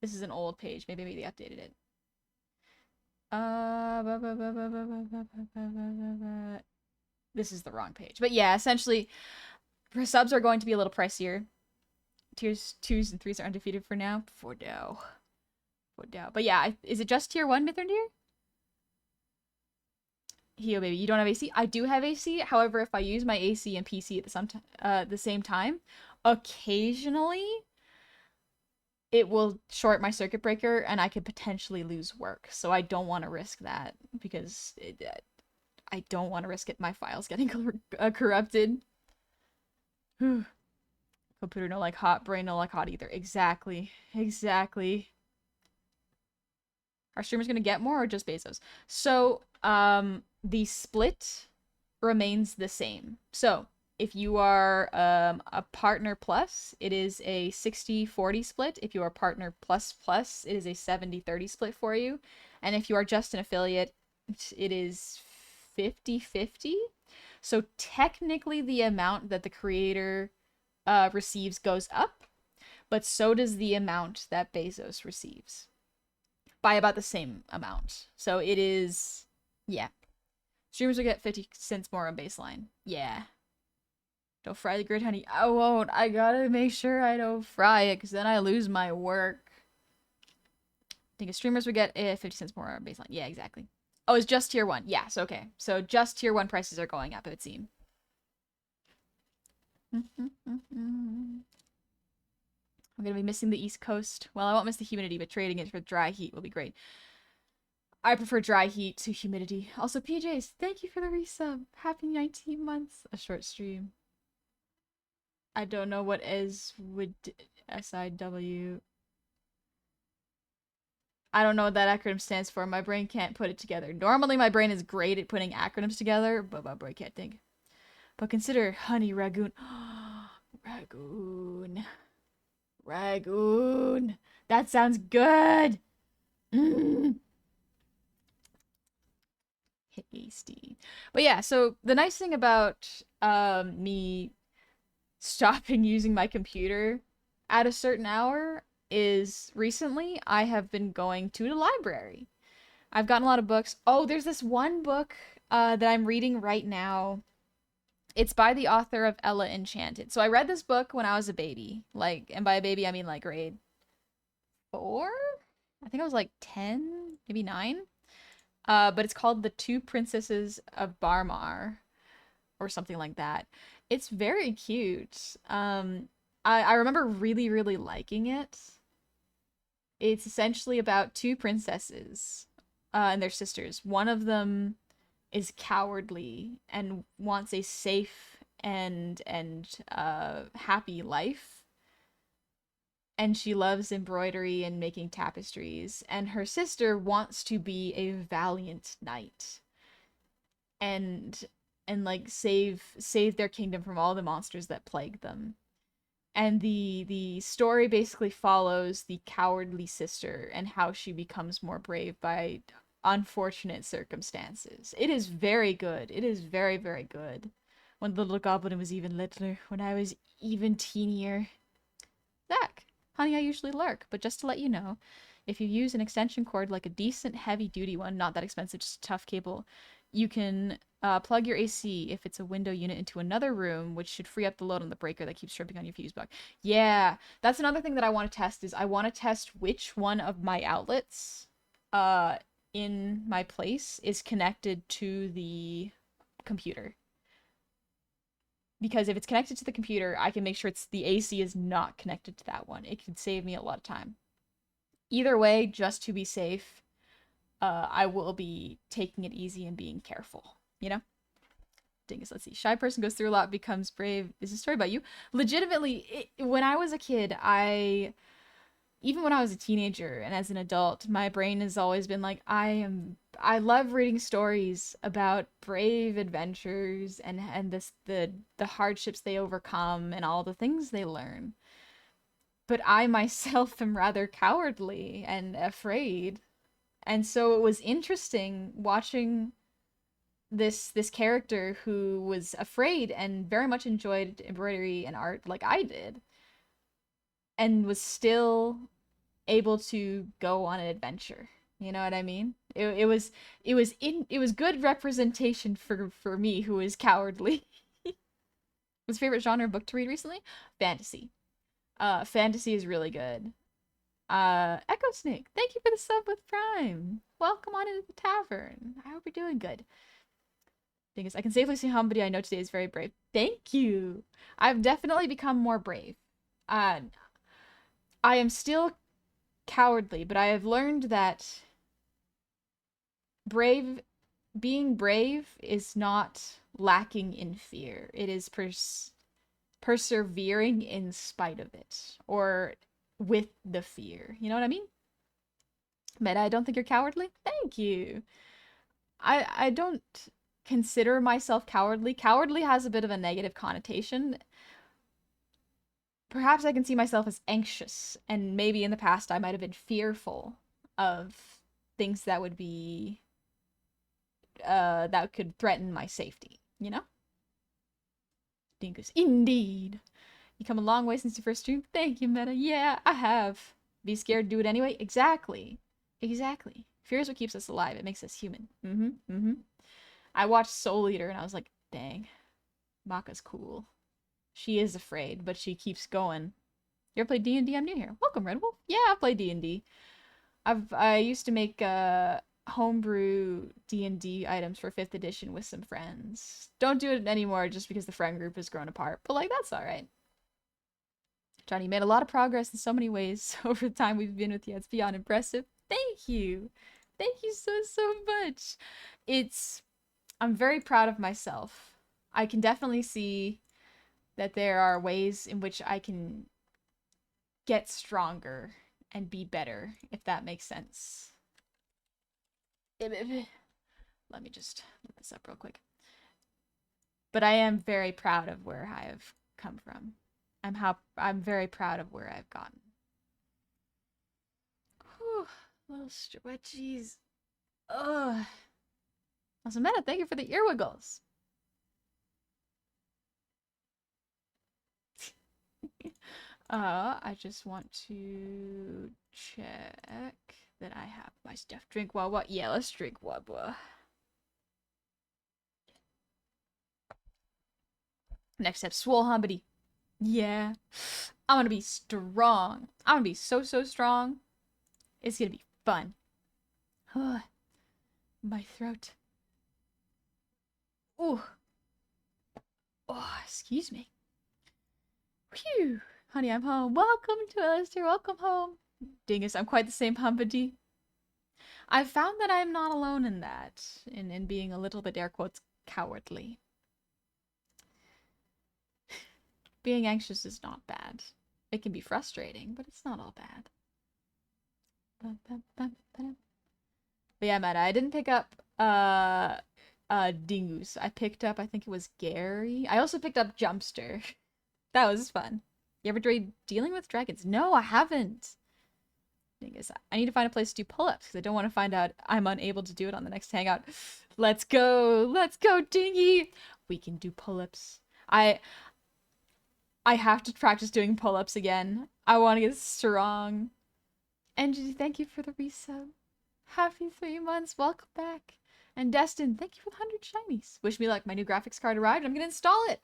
This is an old page. Maybe they updated it. This is the wrong page. But yeah, essentially, subs are going to be a little pricier. Tiers 2s and 3s are undefeated for now. For now. But yeah, is it just tier 1, Mithrandir? Heo baby, you don't have AC? I do have AC. However, if I use my AC and PC at the same time, occasionally it will short my circuit breaker and I could potentially lose work. So I don't want to risk that because I don't want to risk it. My files getting corrupted. Computer no like hot, brain no like hot either. Exactly. Are streamers gonna get more or just Bezos? So, the split remains the same. So, if you are a partner plus, it is a 60-40 split. If you are partner plus plus, it is a 70-30 split for you. And if you are just an affiliate, it is 50-50. So technically the amount that the creator receives goes up, but so does the amount that Bezos receives. By about the same amount. So it is, yeah. Streamers will get 50 cents more on baseline. Yeah. Don't fry the grid, honey. I won't. I gotta make sure I don't fry it, because then I lose my work. I think streamers would get 50 cents more on baseline. Yeah, exactly. Oh, it's just tier 1. Yes, okay. So just tier 1 prices are going up, it would seem. I'm gonna be missing the East Coast. Well, I won't miss the humidity, but trading it for dry heat will be great. I prefer dry heat to humidity. Also, PJs, thank you for the resub. Happy 19 months. A short stream. I don't know what SIW. I don't know what that acronym stands for. My brain can't put it together. Normally, my brain is great at putting acronyms together, but my brain can't think. But consider honey ragoon. Ragoon. Ragoon. That sounds good. Mm. Hasty. But yeah, so the nice thing about me stopping using my computer at a certain hour is recently I have been going to the library. I've gotten a lot of books. Oh, there's this one book that I'm reading right now. It's by the author of Ella Enchanted. So I read this book when I was a baby. Like, and by a baby I mean like grade 4? I think I was like 10, maybe 9. But it's called The Two Princesses of Barmar or something like that. It's very cute. I remember really, really liking it. It's essentially about two princesses and their sisters. One of them is cowardly and wants a safe and happy life. And she loves embroidery and making tapestries. And her sister wants to be a valiant knight and like save their kingdom from all the monsters that plague them. And the story basically follows the cowardly sister and how she becomes more brave by unfortunate circumstances. It is very good. It is very, very good. When the little goblin was even littler, when I was even teenier. Zach, honey, I usually lurk, but just to let you know, if you use an extension cord like a decent heavy duty one, not that expensive, just a tough cable, you can plug your AC if it's a window unit into another room, which should free up the load on the breaker that keeps tripping on your fuse box. Yeah, that's another thing that I want to test is I want to test which one of my outlets in my place is connected to the computer. Because if it's connected to the computer, I can make sure the AC is not connected to that one. It could save me a lot of time. Either way, just to be safe, I will be taking it easy and being careful, you know? Dingus, let's see. Shy person goes through a lot, becomes brave. Is a story about you? Legitimately, when I was a kid, even when I was a teenager and as an adult, my brain has always been like, I love reading stories about brave adventures and the hardships they overcome and all the things they learn. But I myself am rather cowardly and afraid. And so it was interesting watching this character who was afraid and very much enjoyed embroidery and art like I did and was still able to go on an adventure. You know what I mean? It was good representation for me who is cowardly. What's your favorite genre book to read recently? Fantasy. Fantasy is really good. Echo Snake, thank you for the sub with Prime. Welcome on into the tavern. I hope you're doing good. Thing is, I can safely say somebody I know today is very brave. Thank you. I've definitely become more brave. I am still cowardly, but I have learned that being brave is not lacking in fear. It is persevering in spite of it, or with the fear. You know what I mean? Meta, I don't think you're cowardly. Thank you. I don't consider myself cowardly. Cowardly has a bit of a negative connotation. Perhaps I can see myself as anxious, and maybe in the past I might have been fearful of things that would be that could threaten my safety, you know? Dingus. Indeed. You come a long way since you first streamed. Thank you, Meta. Yeah, I have. Be scared, do it anyway. Exactly. Exactly. Fear is what keeps us alive. It makes us human. I watched Soul Eater and I was like, dang, Maka's cool. She is afraid, but she keeps going. You ever played D&D? I'm new here. Welcome, Red Wolf. Yeah, I've played D&D. I used to make homebrew D&D items for 5th edition with some friends. Don't do it anymore just because the friend group has grown apart, but like that's all right. Johnny made a lot of progress in so many ways over the time we've been with you. It's beyond impressive. Thank you. Thank you so much. I'm very proud of myself. I can definitely see that there are ways in which I can get stronger and be better, if that makes sense. Let me just look this up real quick. But I am very proud of where I have come from. I'm very proud of where I've gotten. Whew, little stretchies. Ugh. Also, Meta, thank you for the ear wiggles. I just want to check that I have my stuff. Drink Wawa. Yeah, let's drink Wawa. Next step, Swole Humbity. Yeah. I'm gonna be strong. I'm gonna be so strong. It's gonna be fun. My throat. Ooh. Oh, excuse me. Phew. Honey, I'm home. Welcome to Alistair. Welcome home. Dingus, I'm quite the same Humpity. I've found that I'm not alone in that. In being a little bit, air quotes, cowardly. Being anxious is not bad. It can be frustrating, but it's not all bad. But yeah, Meta, I didn't pick up Dingus. I picked up, I think it was Gary. I also picked up Jumpster. That was fun. You ever tried dealing with dragons? No, I haven't. Dingus, I need to find a place to do pull-ups because I don't want to find out I'm unable to do it on the next hangout. Let's go. Let's go, Dingy. We can do pull-ups. I have to practice doing pull-ups again. I want to get strong. Angie, thank you for the resub. Happy 3 months. Welcome back. And Destin, thank you for the 100 shinies. Wish me luck. My new graphics card arrived. I'm going to install it.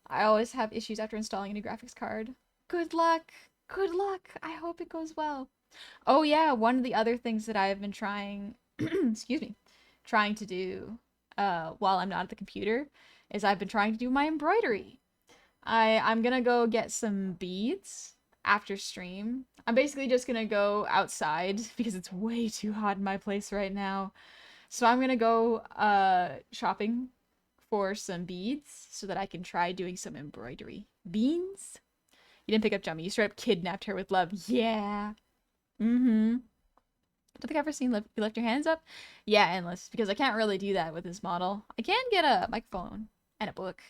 I always have issues after installing a new graphics card. Good luck. Good luck. I hope it goes well. Oh yeah, one of the other things that I have been trying, excuse me, trying to do while I'm not at the computer is I've been trying to do my embroidery. I'm gonna go get some beads after stream. I'm basically just gonna go outside because it's way too hot in my place right now. So I'm gonna go shopping for some beads so that I can try doing some embroidery. Beans? You didn't pick up Jummy. You straight up kidnapped her with love. Yeah. Mm-hmm. Don't think I've ever seen you lift your hands up? Yeah, endless. Because I can't really do that with this model. I can get a microphone and a book.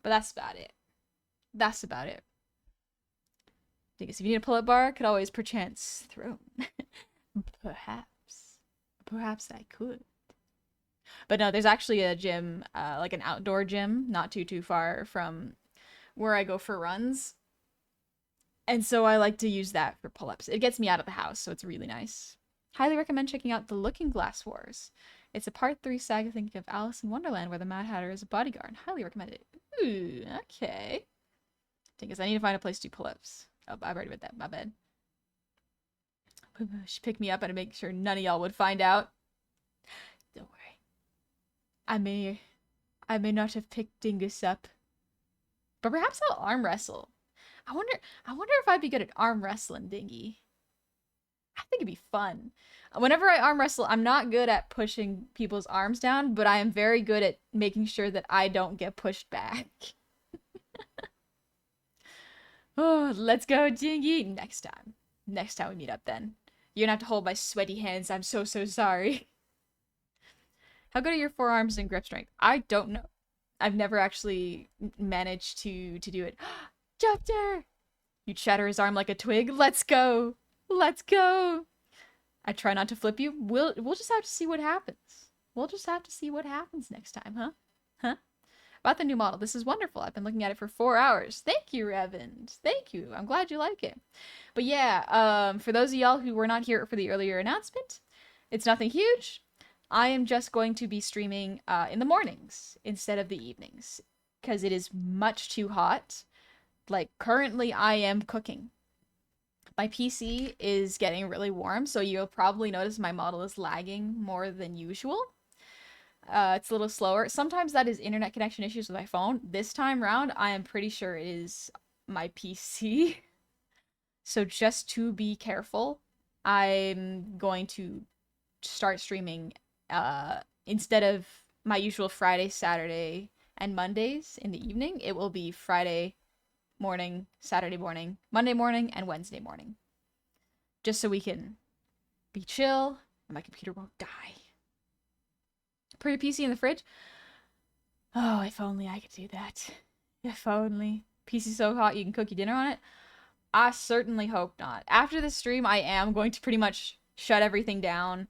But that's about it. That's about it. Because if you need a pull-up bar, I could always perchance throw. Perhaps. Perhaps I could. But no, there's actually a gym, like an outdoor gym, not too far from where I go for runs. And so I like to use that for pull-ups. It gets me out of the house, so it's really nice. Highly recommend checking out The Looking Glass Wars. It's a part 3 saga thinking of Alice in Wonderland where the Mad Hatter is a bodyguard. Highly recommend it. Ooh, okay. Thing is, I need to find a place to do pull-ups. Oh, I've already read that. My bad. She picked me up and make sure none of y'all would find out. Don't worry. I may not have picked Dingus up. But perhaps I'll arm wrestle. I wonder if I'd be good at arm wrestling, Dingy. I think it'd be fun. Whenever I arm wrestle, I'm not good at pushing people's arms down, but I am very good at making sure that I don't get pushed back. Oh, let's go, Dingy. Next time. Next time we meet up then. You're gonna have to hold my sweaty hands. I'm so sorry. How good are your forearms and grip strength? I don't know. I've never actually managed to do it. Jupiter! You shatter his arm like a twig. Let's go! Let's go! I try not to flip you. We'll just have to see what happens. We'll just have to see what happens next time, huh? Huh? About the new model. This is wonderful. I've been looking at it for 4 hours. Thank you, Revend. Thank you. I'm glad you like it. But yeah, for those of y'all who were not here for the earlier announcement, it's nothing huge. I am just going to be streaming in the mornings instead of the evenings because it is much too hot. Like, currently I am cooking. My PC is getting really warm, so you'll probably notice my model is lagging more than usual. It's a little slower. Sometimes that is internet connection issues with my phone. This time round, I am pretty sure it is my PC. So just to be careful, I'm going to start streaming instead of my usual Friday, Saturday, and Mondays in the evening. It will be Friday morning, Saturday morning, Monday morning, and Wednesday morning. Just so we can be chill and my computer won't die. Put your PC in the fridge. Oh, if only I could do that. If only. PC so hot you can cook your dinner on it? I certainly hope not. After this stream, I am going to pretty much shut everything down,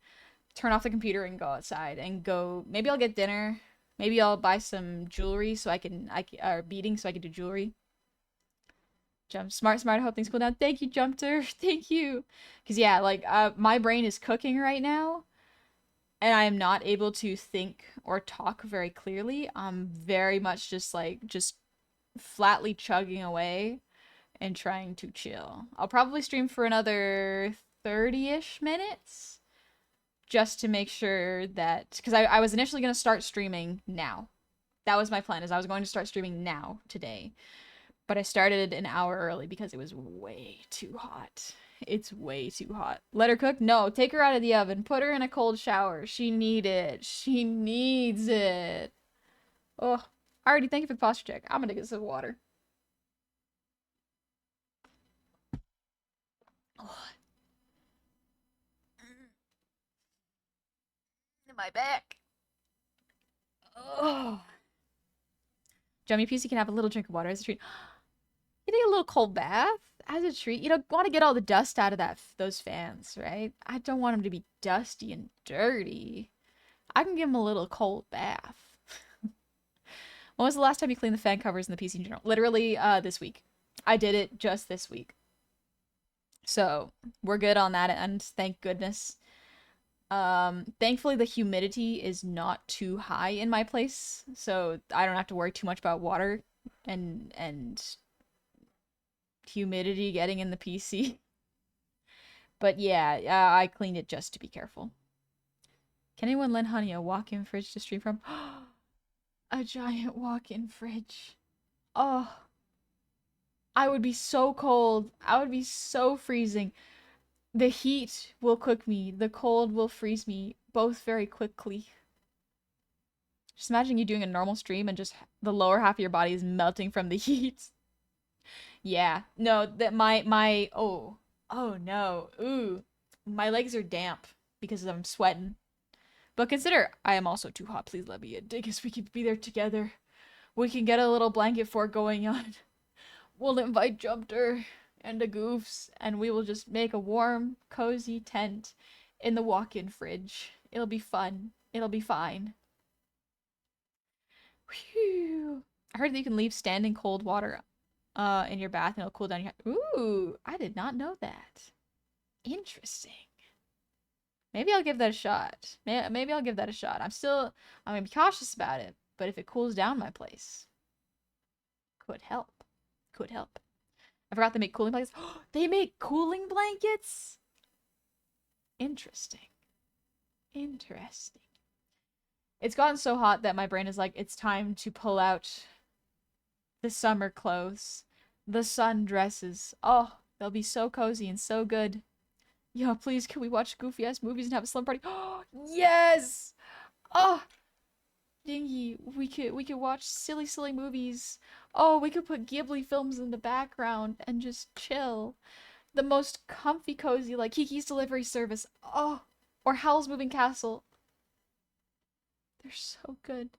turn off the computer, and go outside and go. Maybe I'll get dinner. Maybe I'll buy some jewelry so or beading so I can do jewelry. Jump smart, smart. I hope things cool down. Thank you, Jumpter. Thank you. Cause yeah, like my brain is cooking right now, and I am not able to think or talk very clearly. I'm very much just flatly chugging away and trying to chill. I'll probably stream for another 30-ish minutes just to make sure that because I was initially going to start streaming now. That was my plan, is I was going to start streaming now today. But I started an hour early because it was way too hot. It's way too hot. Let her cook? No, take her out of the oven. Put her in a cold shower. She needs it. She needs it. Oh, alrighty, thank you for the posture check. I'm gonna get some water. Oh. My back. Oh. Jummy PC can have a little drink of water as a treat. You take a little cold bath as a treat. You don't want to get all the dust out of those fans, right? I don't want them to be dusty and dirty. I can give them a little cold bath. When was the last time you cleaned the fan covers in the PC in general? Literally, this week. I did it just this week. So, we're good on that end, thank goodness. Thankfully the humidity is not too high in my place, so I don't have to worry too much about water and humidity getting in the PC. But yeah, I cleaned it just to be careful. Can anyone lend Honey a walk-in fridge to stream from? A giant walk-in fridge. Oh, I would be so cold. I would be so freezing. The heat will cook me. The cold will freeze me. Both very quickly. Just imagine you doing a normal stream and just the lower half of your body is melting from the heat. Yeah. No, that oh no. Ooh. My legs are damp because I'm sweating. But consider I am also too hot. Please let me in. Because we can be there together. We can get a little blanket fort going on. We'll invite Jumper and the Goofs, and we will just make a warm, cozy tent in the walk-in fridge. It'll be fun. It'll be fine. Whew. I heard that you can leave standing cold water in your bath and it'll cool down your head. Ooh, I did not know that. Interesting. Maybe I'll give that a shot. Maybe I'll give that a shot. I'm gonna be cautious about it, but if it cools down my place, could help. Could help. I forgot they make cooling blankets. They make cooling blankets? Interesting. Interesting. It's gotten so hot that my brain is like, it's time to pull out the summer clothes. The sun dresses. Oh, they'll be so cozy and so good. Yo, please, can we watch goofy ass movies and have a slum party? Oh, yes! Oh, Dingy, we could watch silly movies. Oh, we could put Ghibli films in the background and just chill. The most comfy cozy, like Kiki's Delivery Service. Oh, or Howl's Moving Castle. They're so good.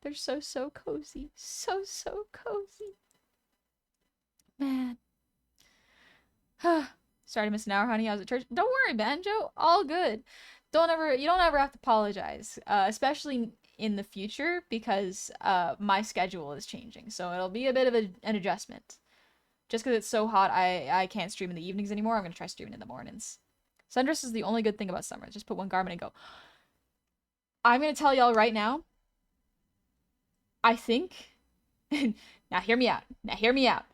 They're so cozy. So cozy. Man. Sorry to miss an hour, honey. I was at church. Don't worry, Banjo. All good. You don't ever have to apologize. Especially in the future, because my schedule is changing. So it'll be a bit of an adjustment. Just because it's so hot, I can't stream in the evenings anymore. I'm going to try streaming in the mornings. Sundress is the only good thing about summer. Just put one garment and go. I'm going to tell y'all right now. I think... Now hear me out. Now hear me out.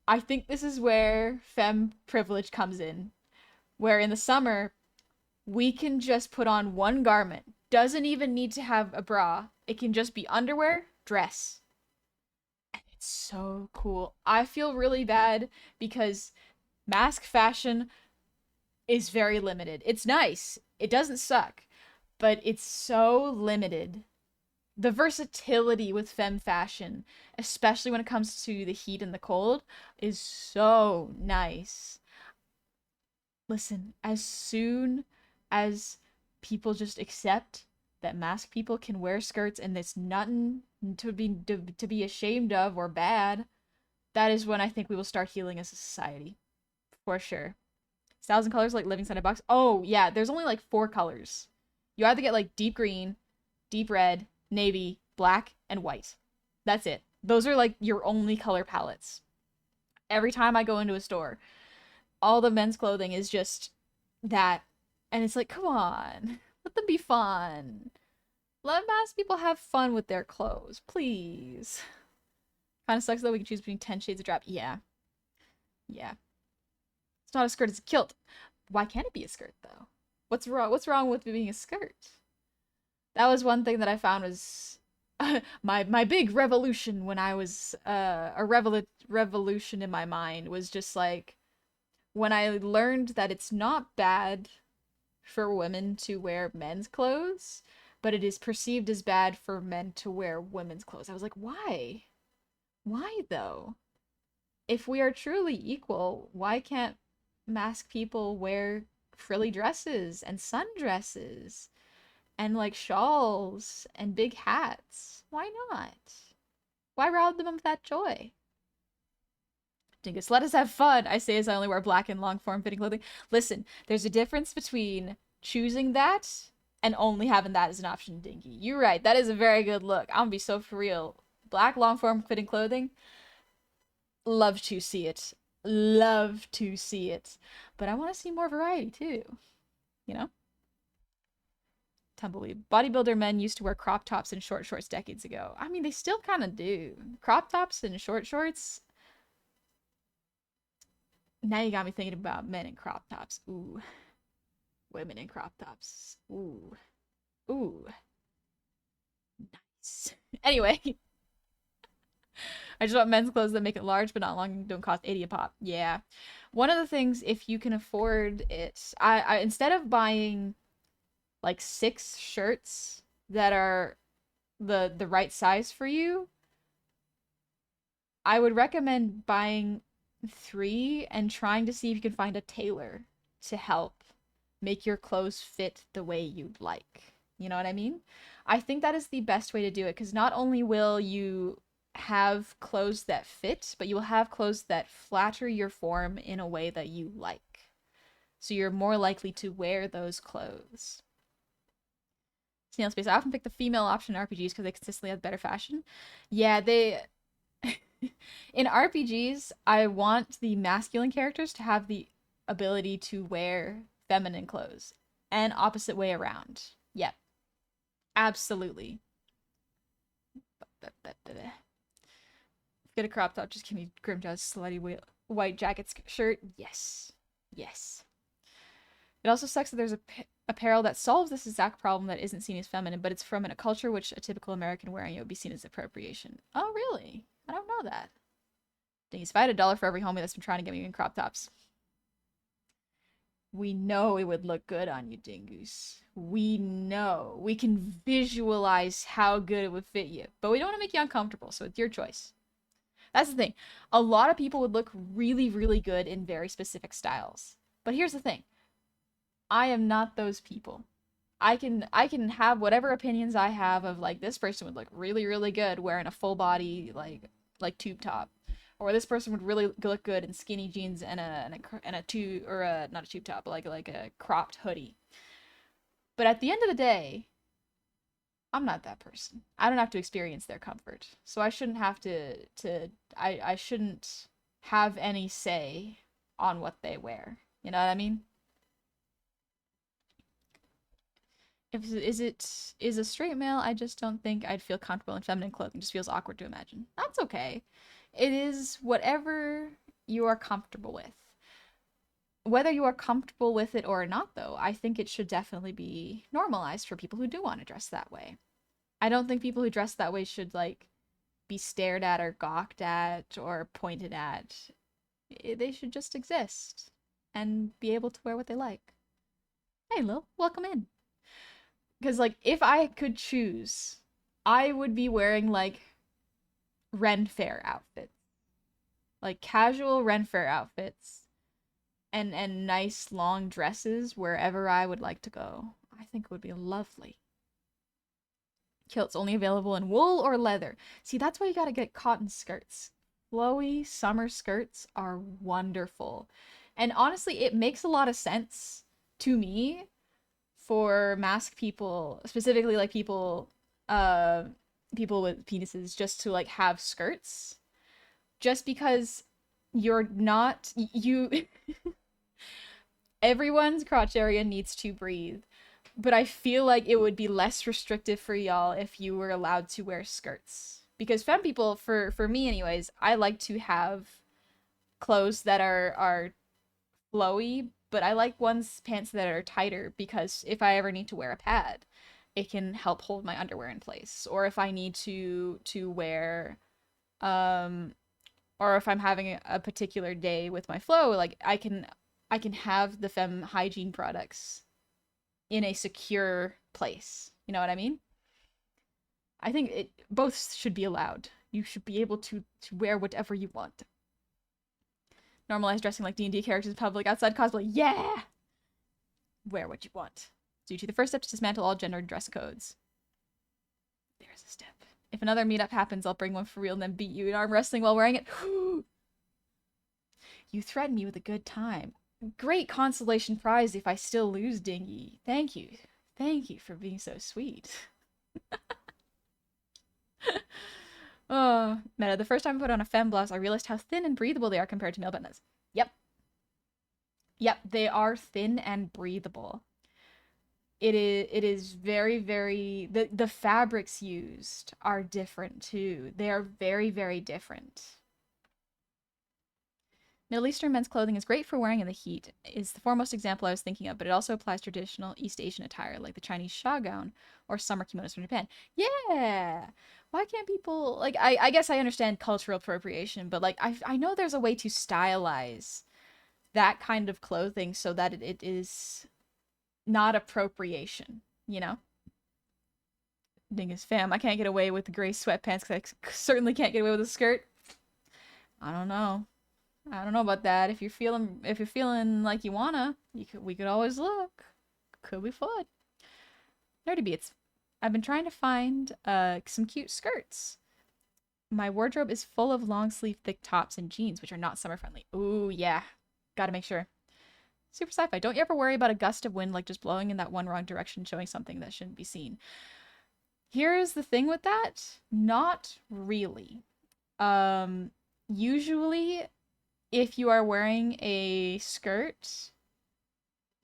I think this is where femme privilege comes in. Where in the summer, we can just put on one garment. Doesn't even need to have a bra. It can just be underwear, dress. And it's so cool. I feel really bad because mask fashion is very limited. It's nice. It doesn't suck. But it's so limited. The versatility with femme fashion, especially when it comes to the heat and the cold, is so nice. Listen, as soon as people just accept that masked people can wear skirts and it's nothing to be ashamed of or bad, that is when I think we will start healing as a society. For sure. 1,000 colors like living inside a box. Oh, yeah, there's only like 4 colors. You either get like deep green, deep red, navy, black, and white. That's it. Those are like your only color palettes. Every time I go into a store, all the men's clothing is just that. And it's like, come on, let them be fun. Let mass people have fun with their clothes, please. Kind of sucks though. We can choose between 10 shades of drab. Yeah. Yeah. It's not a skirt, it's a kilt. Why can't it be a skirt though? What's wrong? What's wrong with it being a skirt? That was one thing that I found was my big revolution when I was revolution in my mind was just like when I learned that it's not bad for women to wear men's clothes, but it is perceived as bad for men to wear women's clothes. I was like, why? Why though? If we are truly equal, why can't masked people wear frilly dresses and sundresses and like shawls and big hats? Why not? Why rob them of that joy? Dingus, let us have fun. I say as I only wear black and long form fitting clothing. Listen, there's a difference between choosing that and only having that as an option, Dinky. You're right. That is a very good look. I'm gonna be so for real. Black long form fitting clothing. Love to see it. Love to see it. But I want to see more variety too. You know? Tumbleweed. Bodybuilder men used to wear crop tops and short shorts decades ago. I mean, they still kind of do. Crop tops and short shorts. Now you got me thinking about men in crop tops. Ooh. Women in crop tops. Ooh. Ooh. Nice. Anyway. I just want men's clothes that make it large but not long and don't cost 80 a pop. Yeah. One of the things, if you can afford it, I instead of buying like 6 shirts that are the right size for you, I would recommend buying 3 and trying to see if you can find a tailor to help make your clothes fit the way you'd like. You know what I mean? I think that is the best way to do it because not only will you have clothes that fit, but you will have clothes that flatter your form in a way that you like. So you're more likely to wear those clothes. Snail Space. I often pick the female option in RPGs because they consistently have better fashion. Yeah, they. In RPGs, I want the masculine characters to have the ability to wear feminine clothes and opposite way around. Yep. Absolutely. Get a crop top, just give me Grimjaw's slutty white jacket shirt. Yes. Yes. It also sucks that there's apparel that solves this exact problem that isn't seen as feminine, but it's from a culture which a typical American wearing it would be seen as appropriation. Oh, really? I don't know that. Dingus, if I had $1 for every homie that's been trying to get me in crop tops. We know it would look good on you, Dingus. We know. We can visualize how good it would fit you. But we don't want to make you uncomfortable, so it's your choice. That's the thing. A lot of people would look really, really good in very specific styles. But here's the thing. I am not those people. I can have whatever opinions I have of like this person would look really, really good wearing a full body like tube top. Or this person would really look good in skinny jeans and a tube or a not a tube top, but like a cropped hoodie. But at the end of the day, I'm not that person. I don't have to experience their comfort. So I shouldn't have I shouldn't have any say on what they wear. You know what I mean? Is a straight male, I just don't think I'd feel comfortable in feminine clothing. It just feels awkward to imagine. That's okay. It is whatever you are comfortable with. Whether you are comfortable with it or not, though, I think it should definitely be normalized for people who do want to dress that way. I don't think people who dress that way should, like, be stared at or gawked at or pointed at. They should just exist and be able to wear what they like. Hey, Lil, welcome in. Because, like, if I could choose, I would be wearing, like, Ren Fair outfits. Like, casual Ren Fair outfits. And nice long dresses wherever I would like to go. I think it would be lovely. Kilts only available in wool or leather. See, that's why you gotta get cotton skirts. Flowy summer skirts are wonderful. And honestly, it makes a lot of sense to me for masked people, specifically like uh people with penises, just to like have skirts. Just because you're not you everyone's crotch area needs to breathe. But I feel like it would be less restrictive for y'all if you were allowed to wear skirts. Because femme people, for me anyways, I like to have clothes that are flowy, but I like ones pants that are tighter because if I ever need to wear a pad, it can help hold my underwear in place. Or if I need to wear um or if I'm having a particular day with my flow, like I can have the femme hygiene products in a secure place. You know what I mean? I think it both should be allowed. You should be able to wear whatever you want. Normalize dressing like D&D characters in public outside cosplay. Yeah! Wear what you want. Due to the first step to dismantle all gender dress codes. There's a step. If another meetup happens, I'll bring one for real and then beat you in arm wrestling while wearing it. You threaten me with a good time. Great consolation prize if I still lose, Dingy. Thank you. Thank you for being so sweet. Oh, Meta, the first time I put on a femme blouse, I realized how thin and breathable they are compared to male bandanas. Yep. Yep, they are thin and breathable. It is very, very the fabrics used are different too. They are very, very different. Middle Eastern men's clothing is great for wearing in the heat, is the foremost example I was thinking of, but it also applies to traditional East Asian attire, like the Chinese sha gown or summer kimonos from Japan. Yeah! Why can't people, like, I guess I understand cultural appropriation, but, like, I know there's a way to stylize that kind of clothing so that it is not appropriation, you know? Dingus fam, I can't get away with the gray sweatpants because I certainly can't get away with a skirt. I don't know. I don't know about that. If you're feeling like you wanna, we could always look. Could be fun. Nerdy beats. I've been trying to find some cute skirts. My wardrobe is full of long sleeve thick tops and jeans, which are not summer friendly. Ooh, yeah. Gotta make sure. Super sci-fi. Don't you ever worry about a gust of wind like just blowing in that one wrong direction, showing something that shouldn't be seen. Here's the thing with that. Not really. Usually if you are wearing a skirt,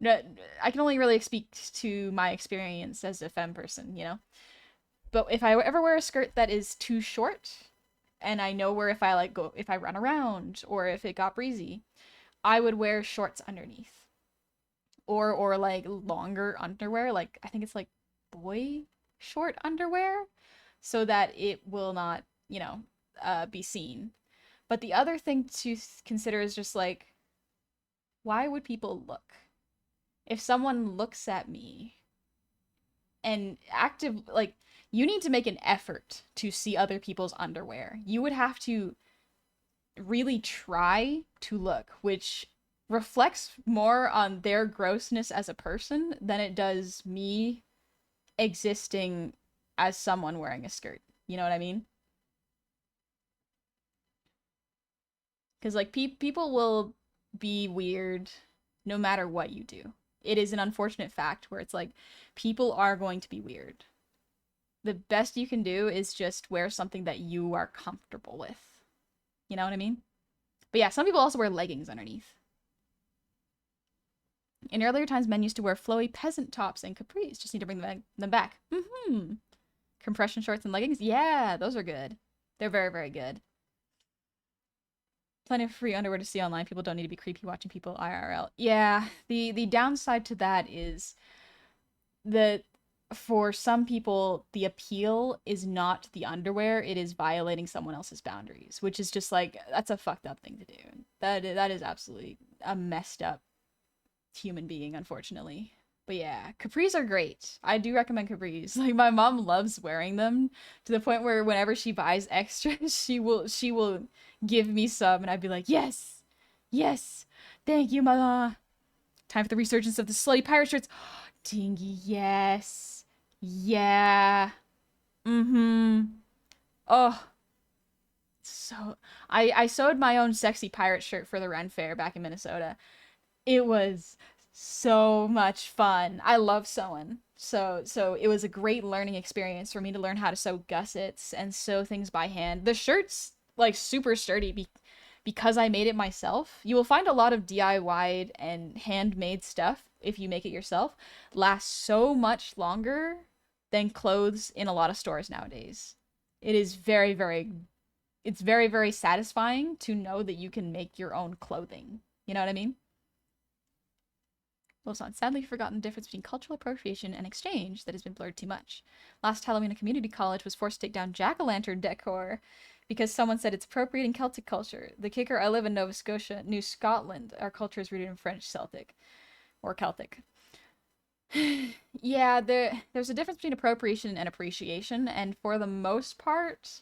I can only really speak to my experience as a femme person, you know? But if I ever wear a skirt that is too short, and I know where if I run around, or if it got breezy, I would wear shorts underneath. Or like longer underwear, like I think it's like boy short underwear, so that it will not, be seen. But the other thing to consider is just like, why would people look? If someone looks at me and you need to make an effort to see other people's underwear. You would have to really try to look, which reflects more on their grossness as a person than it does me existing as someone wearing a skirt. You know what I mean? Because like people will be weird no matter what you do. It is an unfortunate fact where it's like people are going to be weird. The best you can do is just wear something that you are comfortable with. You know what I mean? But yeah, some people also wear leggings underneath. In earlier times, men used to wear flowy peasant tops and capris. Just need to bring them back. Compression shorts and leggings? Yeah, those are good. They're very, very good. Plenty of free underwear to see online. People don't need to be creepy watching people IRL. Yeah, the downside to that is that for some people, the appeal is not the underwear, it is violating someone else's boundaries, which is just like, that's a fucked up thing to do. That is absolutely a messed up human being, unfortunately. But yeah, capris are great. I do recommend capris. Like my mom loves wearing them to the point where whenever she buys extras, she will give me some and I'd be like, "Yes. Yes. Thank you, mama." Time for the resurgence of the slutty pirate shirts. Dingy, yes. Yeah. Mm-hmm. Oh, so I sewed my own sexy pirate shirt for the Ren Fair back in Minnesota. It was so much fun. I love sewing. So it was a great learning experience for me to learn how to sew gussets and sew things by hand. The shirt's like super sturdy because I made it myself. You will find a lot of DIY and handmade stuff if you make it yourself lasts so much longer than clothes in a lot of stores nowadays. It is it's very, very satisfying to know that you can make your own clothing. You know what I mean? Well, it's not sadly forgotten the difference between cultural appropriation and exchange that has been blurred too much. Last Halloween, a community college was forced to take down jack-o'-lantern decor because someone said it's appropriating Celtic culture. The kicker, I live in Nova Scotia, New Scotland. Our culture is rooted in French Celtic or Celtic. Yeah, there's a difference between appropriation and appreciation, and for the most part,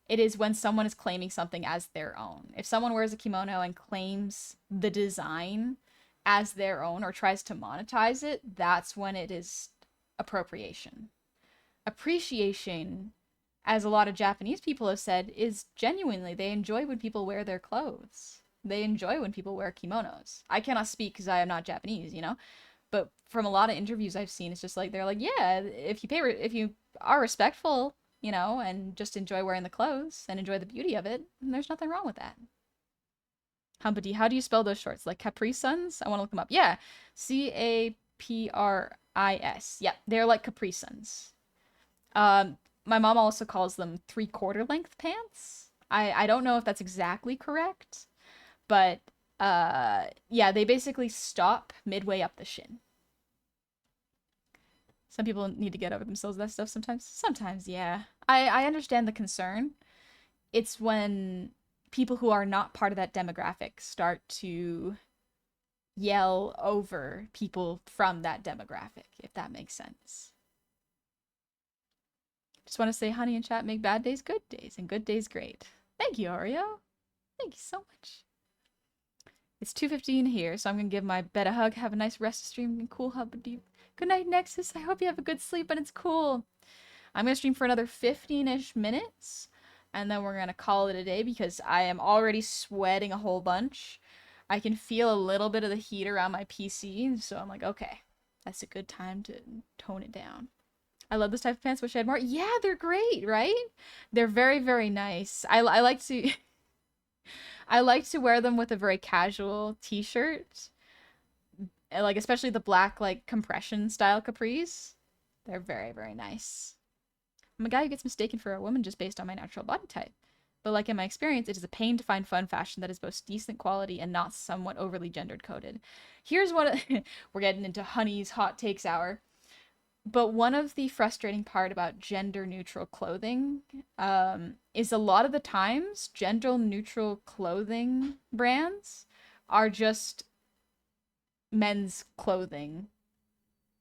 it is when someone is claiming something as their own. If someone wears a kimono and claims the design as their own or tries to monetize it, that's when it is appropriation. Appreciation, as a lot of Japanese people have said, is genuinely they enjoy when people wear their clothes. They enjoy when people wear kimonos. I cannot speak because I am not Japanese, you know? But from a lot of interviews I've seen, it's just like they're like, yeah, if you are respectful, you know, and just enjoy wearing the clothes and enjoy the beauty of it, and there's nothing wrong with that. Humpty, how do you spell those shorts? Like Capri Suns? I want to look them up. Yeah, Capris. Yeah, they're like Capri Suns. My mom also calls them 3/4 length pants. I don't know if that's exactly correct, but yeah, they basically stop midway up the shin. Some people need to get over themselves with that stuff sometimes. Sometimes, yeah. I understand the concern. It's when people who are not part of that demographic start to yell over people from that demographic, if that makes sense. Just want to say, honey and chat make bad days good days, and good days great. Thank you, Oreo. Thank you so much. It's 2:15 here, so I'm gonna give my bed a hug. Have a nice rest stream and cool hub deep. Good night, Nexus. I hope you have a good sleep and it's cool. I'm gonna stream for another 15-ish minutes, and then we're gonna call it a day because I am already sweating a whole bunch. I can feel a little bit of the heat around my PC, so I'm like, okay, that's a good time to tone it down. I love this type of pants. Wish I had more. Yeah, they're great, right? They're very, very nice. I like to I like to wear them with a very casual t-shirt, like especially the black like compression style capris. They're very, very nice. I'm a guy who gets mistaken for a woman just based on my natural body type. But like in my experience, it is a pain to find fun fashion that is both decent quality and not somewhat overly gendered coded. Here's what we're getting into Honey's hot takes hour. But one of the frustrating part about gender neutral clothing is a lot of the times gender neutral clothing brands are just men's clothing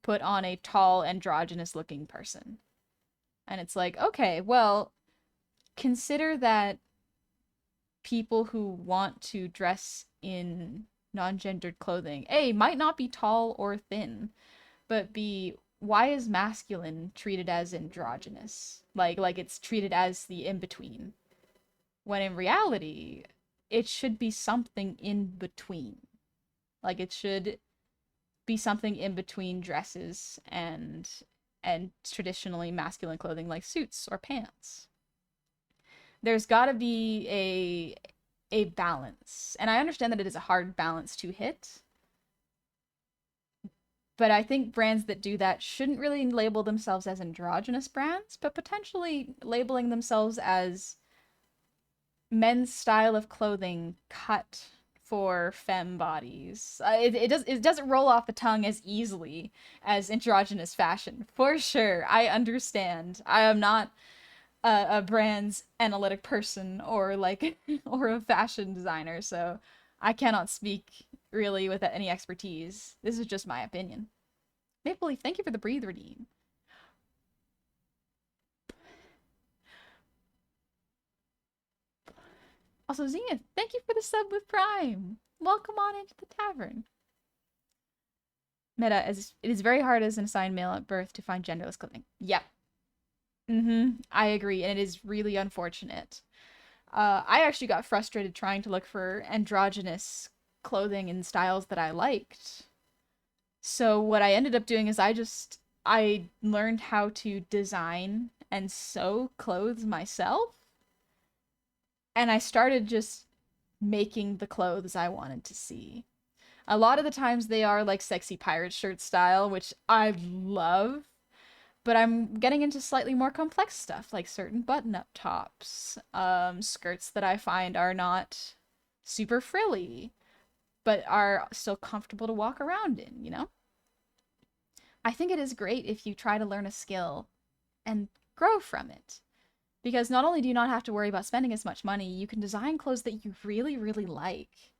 put on a tall androgynous looking person. And it's like, okay, well, consider that people who want to dress in non-gendered clothing, A, might not be tall or thin, but B, why is masculine treated as androgynous? Like it's treated as the in-between. When in reality, it should be something in between. Like it should be something in between dresses and traditionally masculine clothing like suits or pants. There's got to be a balance. And I understand that it is a hard balance to hit. But I think brands that do that shouldn't really label themselves as androgynous brands, but potentially labeling themselves as men's style of clothing cut for femme bodies. It doesn't roll off the tongue as easily as androgynous fashion, for sure. I understand. I am not a brand's analytic person or like or a fashion designer, so I cannot speak really with any expertise. This is just my opinion. Maple Leaf, thank you for the breathe redeem. Also, Zenith, thank you for the sub with Prime. Welcome on into the tavern. Meta, as it is very hard as an assigned male at birth to find genderless clothing. Yep. I agree, and it is really unfortunate. I actually got frustrated trying to look for androgynous clothing and styles that I liked. So what I ended up doing is I learned how to design and sew clothes myself, and I started just making the clothes I wanted to see. A lot of the times they are like sexy pirate shirt style, which I love, but I'm getting into slightly more complex stuff like certain button-up tops, skirts that I find are not super frilly, but are still comfortable to walk around in, you know? I think it is great if you try to learn a skill and grow from it. Because not only do you not have to worry about spending as much money, you can design clothes that you really, really like.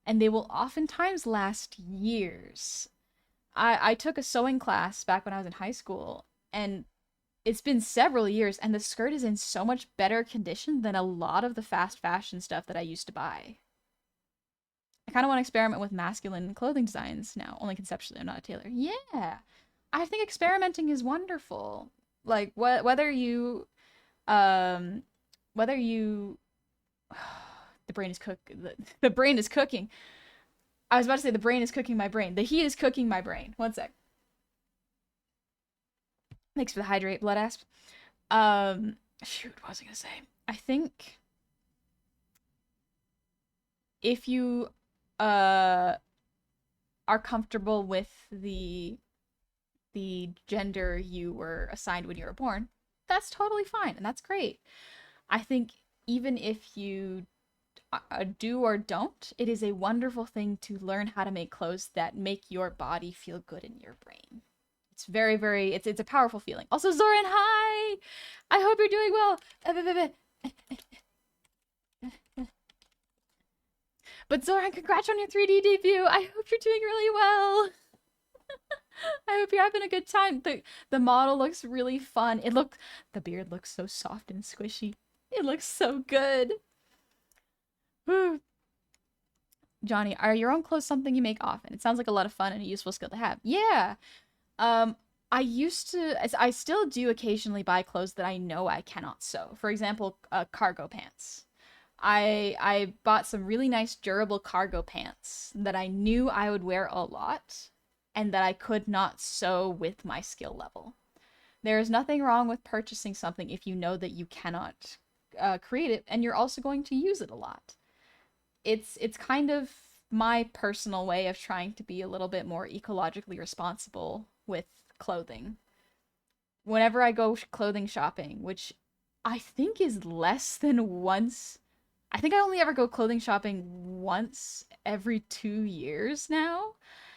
And they will oftentimes last years. I took a sewing class back when I was in high school, and it's been several years, and the skirt is in so much better condition than a lot of the fast fashion stuff that I used to buy. I kind of want to experiment with masculine clothing designs now, only conceptually. I'm not a tailor. Yeah. I think experimenting is wonderful. Like whether you um whether you the brain is the brain is cooking. I was about to say the brain is cooking my brain. The heat is cooking my brain. One sec. Thanks for the hydrate, blood asp. Shoot, what was I gonna say? I think if you uh are comfortable with the gender you were assigned when you were born, that's totally fine and that's great. I think even if you do or don't, it is a wonderful thing to learn how to make clothes that make your body feel good in your brain. It's very, very, it's a powerful feeling. Also, Zoran, hi! I hope you're doing well. But Zoran, congrats on your 3D debut. I hope you're doing really well. I hope you're having a good time. The model looks really fun. The beard looks so soft and squishy. It looks so good. Whew. Johnny, are your own clothes something you make often? It sounds like a lot of fun and a useful skill to have. Yeah. Um, I still do occasionally buy clothes that I know I cannot sew. For example, cargo pants. I bought some really nice durable cargo pants that I knew I would wear a lot and that I could not sew with my skill level. There is nothing wrong with purchasing something if you know that you cannot create it and you're also going to use it a lot. It's kind of my personal way of trying to be a little bit more ecologically responsible with clothing. Whenever I go clothing shopping, which I think is less than once, I think I only ever go clothing shopping once every 2 years now.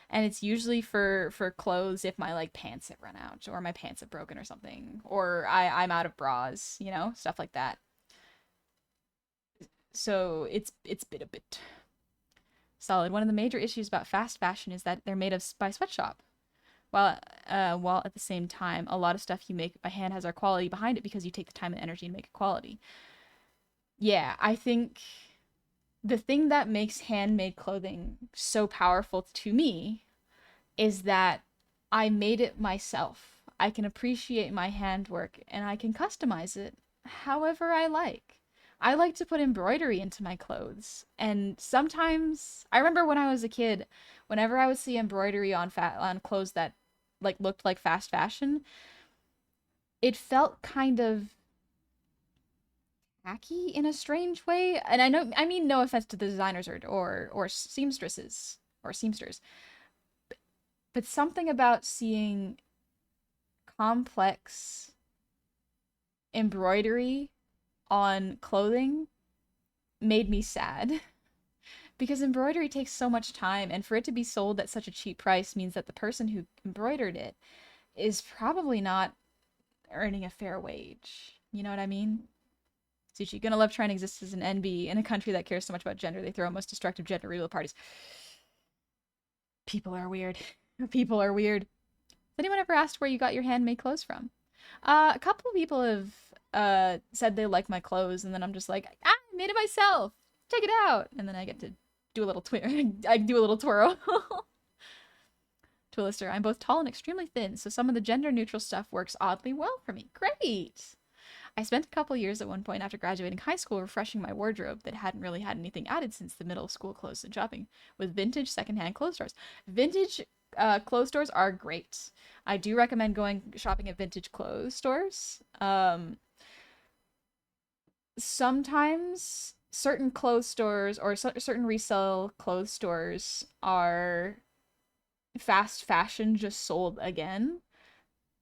And it's usually for clothes if my like pants have run out or my pants have broken or something. Or I'm out of bras, you know, stuff like that. So it's been a bit solid. One of the major issues about fast fashion is that they're made of by sweatshop. While at the same time, a lot of stuff you make by hand has our quality behind it because you take the time and energy to make it quality. Yeah, I think the thing that makes handmade clothing so powerful to me is that I made it myself. I can appreciate my handwork and I can customize it however I like. I like to put embroidery into my clothes. And sometimes I remember when I was a kid, whenever I would see embroidery on clothes that like looked like fast fashion, it felt kind of tacky in a strange way. And I mean no offense to the designers or seamstresses or seamsters, but something about seeing complex embroidery on clothing made me sad because embroidery takes so much time and for it to be sold at such a cheap price means that the person who embroidered it is probably not earning a fair wage. You know what I mean? Sushi, gonna love trying to exist as an NB in a country that cares so much about gender. They throw most destructive gender reveal parties. People are weird. People are weird. Has anyone ever asked where you got your handmade clothes from? A couple of people have said they like my clothes, and then I'm just like, I made it myself. Check it out, and then I get to do a little twirl. I do a little twirl. Twilister, I'm both tall and extremely thin, so some of the gender-neutral stuff works oddly well for me. Great! I spent a couple years at one point after graduating high school refreshing my wardrobe that hadn't really had anything added since the middle school clothes and shopping with vintage secondhand clothes stores. Vintage clothes stores are great. I do recommend going shopping at vintage clothes stores. Sometimes certain clothes stores or certain resale clothes stores are fast fashion just sold again,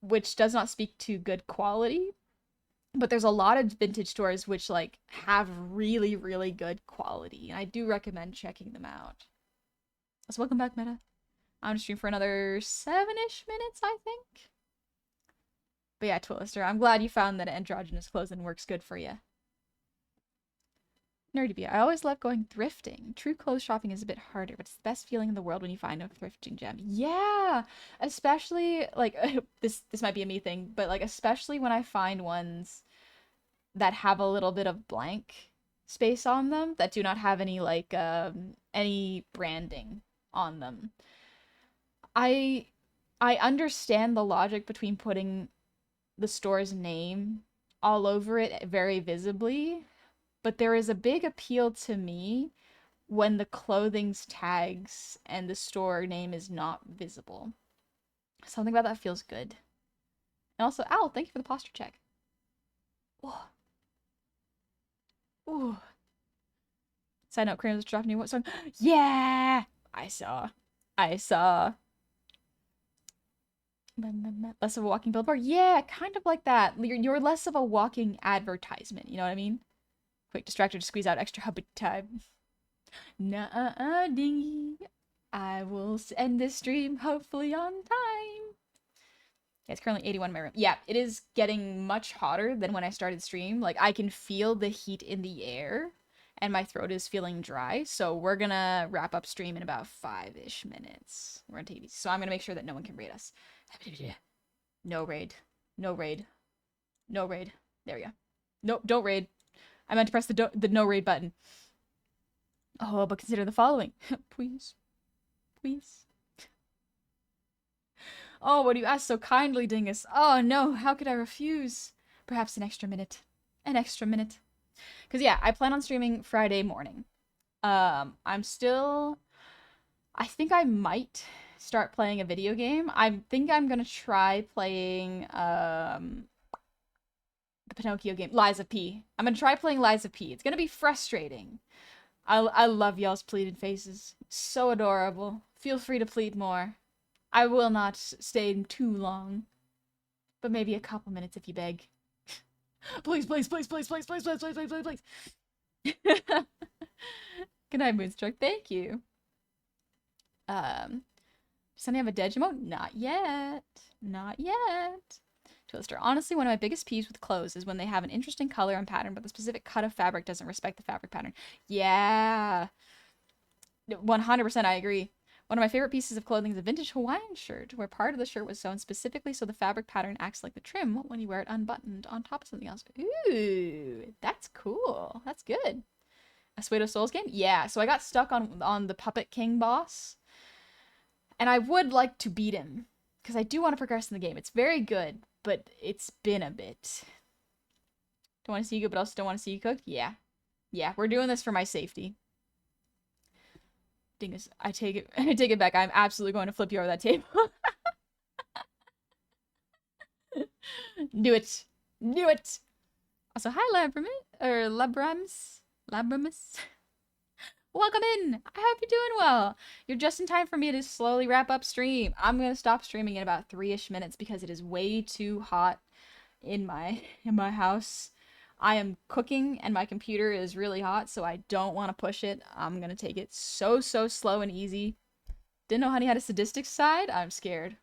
which does not speak to good quality. But there's a lot of vintage stores which like have really, really good quality, and I do recommend checking them out. So welcome back, Meta. I'm gonna stream for another 7-ish minutes, I think. But yeah, Twilister, I'm glad you found that androgynous clothing works good for you. Nerdy I always love going thrifting. True clothes shopping is a bit harder, but it's the best feeling in the world when you find a thrifting gem. Yeah, especially like this might be a me thing, but like especially when I find ones that have a little bit of blank space on them that do not have any like any branding on them. I understand the logic between putting the store's name all over it very visibly, but there is a big appeal to me when the clothing's tags and the store name is not visible. Something about that feels good. And also, Owl, thank you for the posture check. Oh. Ooh. Side note, Kratos dropped a new song. Yeah! I saw. Less of a walking billboard? Yeah, kind of like that. You're less of a walking advertisement, you know what I mean? Quick distractor to squeeze out extra hubby time. Nuh-uh, dingy. I will end this stream hopefully on time. Yeah, it's currently 81 in my room. Yeah, it is getting much hotter than when I started stream. Like, I can feel the heat in the air, and my throat is feeling dry. So we're gonna wrap up stream in about 5-ish minutes. We're gonna take it easy. So I'm gonna make sure that no one can raid us. No raid. No raid. No raid. There we go. Nope, don't raid. I meant to press the no raid button. Oh, but consider the following. Please. Please. Oh, what do you ask so kindly, Dingus? Oh no, how could I refuse? Perhaps an extra minute. An extra minute. Because yeah, I plan on streaming Friday morning. I'm still... I think I might start playing a video game. I think I'm gonna try playing, the Pinocchio game. Lies of P. I'm gonna try playing Lies of P. It's gonna be frustrating. I love y'all's pleaded faces. So adorable. Feel free to plead more. I will not stay too long. But maybe a couple minutes if you beg. Please, please, please, please, please, please, please, please, please, please, please. Good night, Moonstruck. Thank you. Does Sunny have a Digimon? Not yet. Not yet. Twister. Honestly, one of my biggest peeves with clothes is when they have an interesting color and pattern, but the specific cut of fabric doesn't respect the fabric pattern. Yeah. 100% I agree. One of my favorite pieces of clothing is a vintage Hawaiian shirt, where part of the shirt was sewn specifically so the fabric pattern acts like the trim when you wear it unbuttoned on top of something else. Ooh, that's cool. That's good. A Suedo Souls game? Yeah, so I got stuck on the Puppet King boss, and I would like to beat him, because I do want to progress in the game. It's very good, but it's been a bit. Don't want to see you good, but also don't want to see you cook? Yeah. Yeah, we're doing this for my safety. Dingus, I take it back. I'm absolutely going to flip you over that table. Do it. Do it. Also, hi Labramus. Welcome in. I hope you're doing well. You're just in time for me to slowly wrap up stream. I'm gonna stop streaming in about 3-ish minutes because it is way too hot in my house. I am cooking and my computer is really hot, so I don't want to push it. I'm gonna take it so slow and easy. Didn't know Honey had a sadistic side? I'm scared.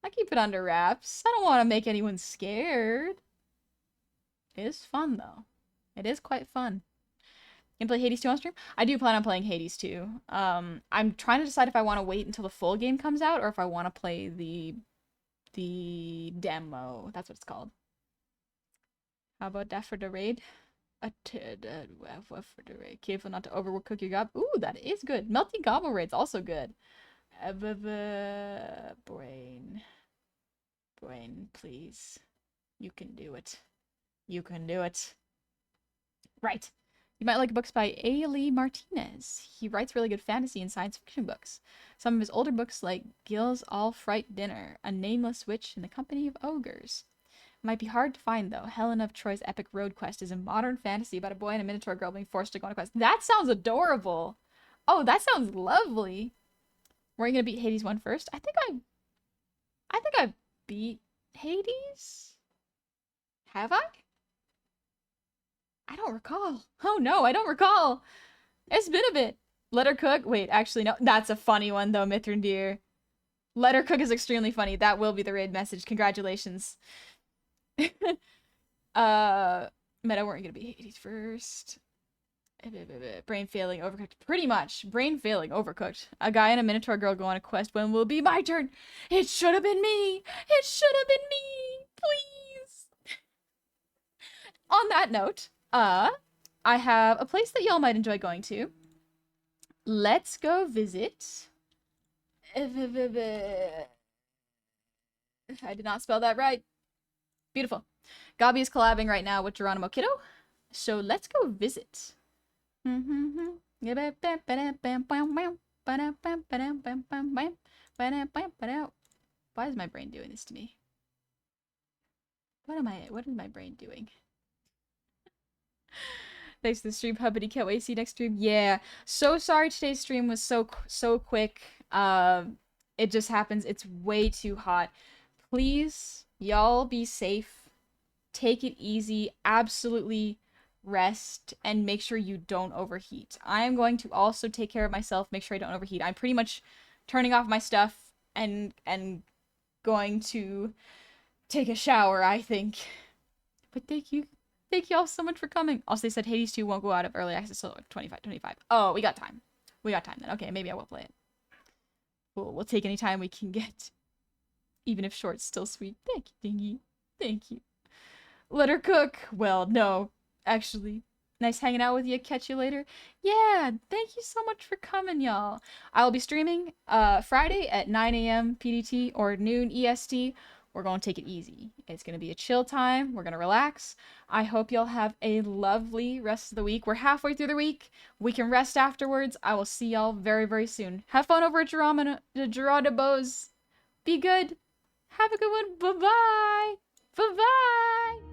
I keep it under wraps. I don't want to make anyone scared. It is fun, though. It is quite fun. You can play Hades 2 on stream? I do plan on playing Hades 2. I'm trying to decide if I want to wait until the full game comes out or if I want to play the demo. That's what it's called. How about that for the raid? For the raid. Careful not to overcook your gob. Ooh, that is good. Melty Gobble raid's also good. Brain. Brain, please. You can do it. You can do it. Right. You might like books by A. Lee Martinez. He writes really good fantasy and science fiction books. Some of his older books, like Gil's All Fright Dinner, A Nameless Witch in the Company of Ogres. Might be hard to find, though. Helen of Troy's Epic Road Quest is a modern fantasy about a boy and a Minotaur girl being forced to go on a quest. That sounds adorable. Oh, that sounds lovely. Were you gonna beat Hades 1 first? I think I beat Hades? Have I? I don't recall. Oh no, I don't recall. It's been a bit. Let her cook. Wait, actually, no. That's a funny one, though, Mithrandir. Let her cook is extremely funny. That will be the raid message. Congratulations. Meta, weren't gonna be Hades first. Brain failing, overcooked. Pretty much. Brain failing, overcooked. A guy and a Minotaur girl go on a quest. When will it be my turn? It should have been me. It should have been me. Please. On that note, I have a place that y'all might enjoy going to. Let's go visit. I did not spell that right. Beautiful. Gabi is collabing right now with Geronimo Kiddo. So let's go visit. Why is my brain doing this to me? What is my brain doing? Thanks to the stream, Hubbity. Can't wait to see you next stream. Yeah. So sorry today's stream was so quick. It just happens. It's way too hot. Please, y'all be safe. Take it easy. Absolutely rest and make sure you don't overheat. I am going to also take care of myself, make sure I don't overheat. I'm pretty much turning off my stuff and going to take a shower, I think. But thank you all so much for coming. Also, they said Hades 2 won't go out of early access till 25. Oh, we got time. We got time then. Okay, maybe I will play it. We'll take any time we can get. Even if short's still sweet. Thank you, Dingy. Thank you. Let her cook. Well, no. Actually, nice hanging out with you. Catch you later. Yeah, thank you so much for coming, y'all. I'll be streaming Friday at 9 a.m. PDT or noon EST. We're going to take it easy. It's going to be a chill time. We're going to relax. I hope y'all have a lovely rest of the week. We're halfway through the week. We can rest afterwards. I will see y'all very, very soon. Have fun over at Geronimo's. Be good. Have a good one. Bye-bye. Bye-bye.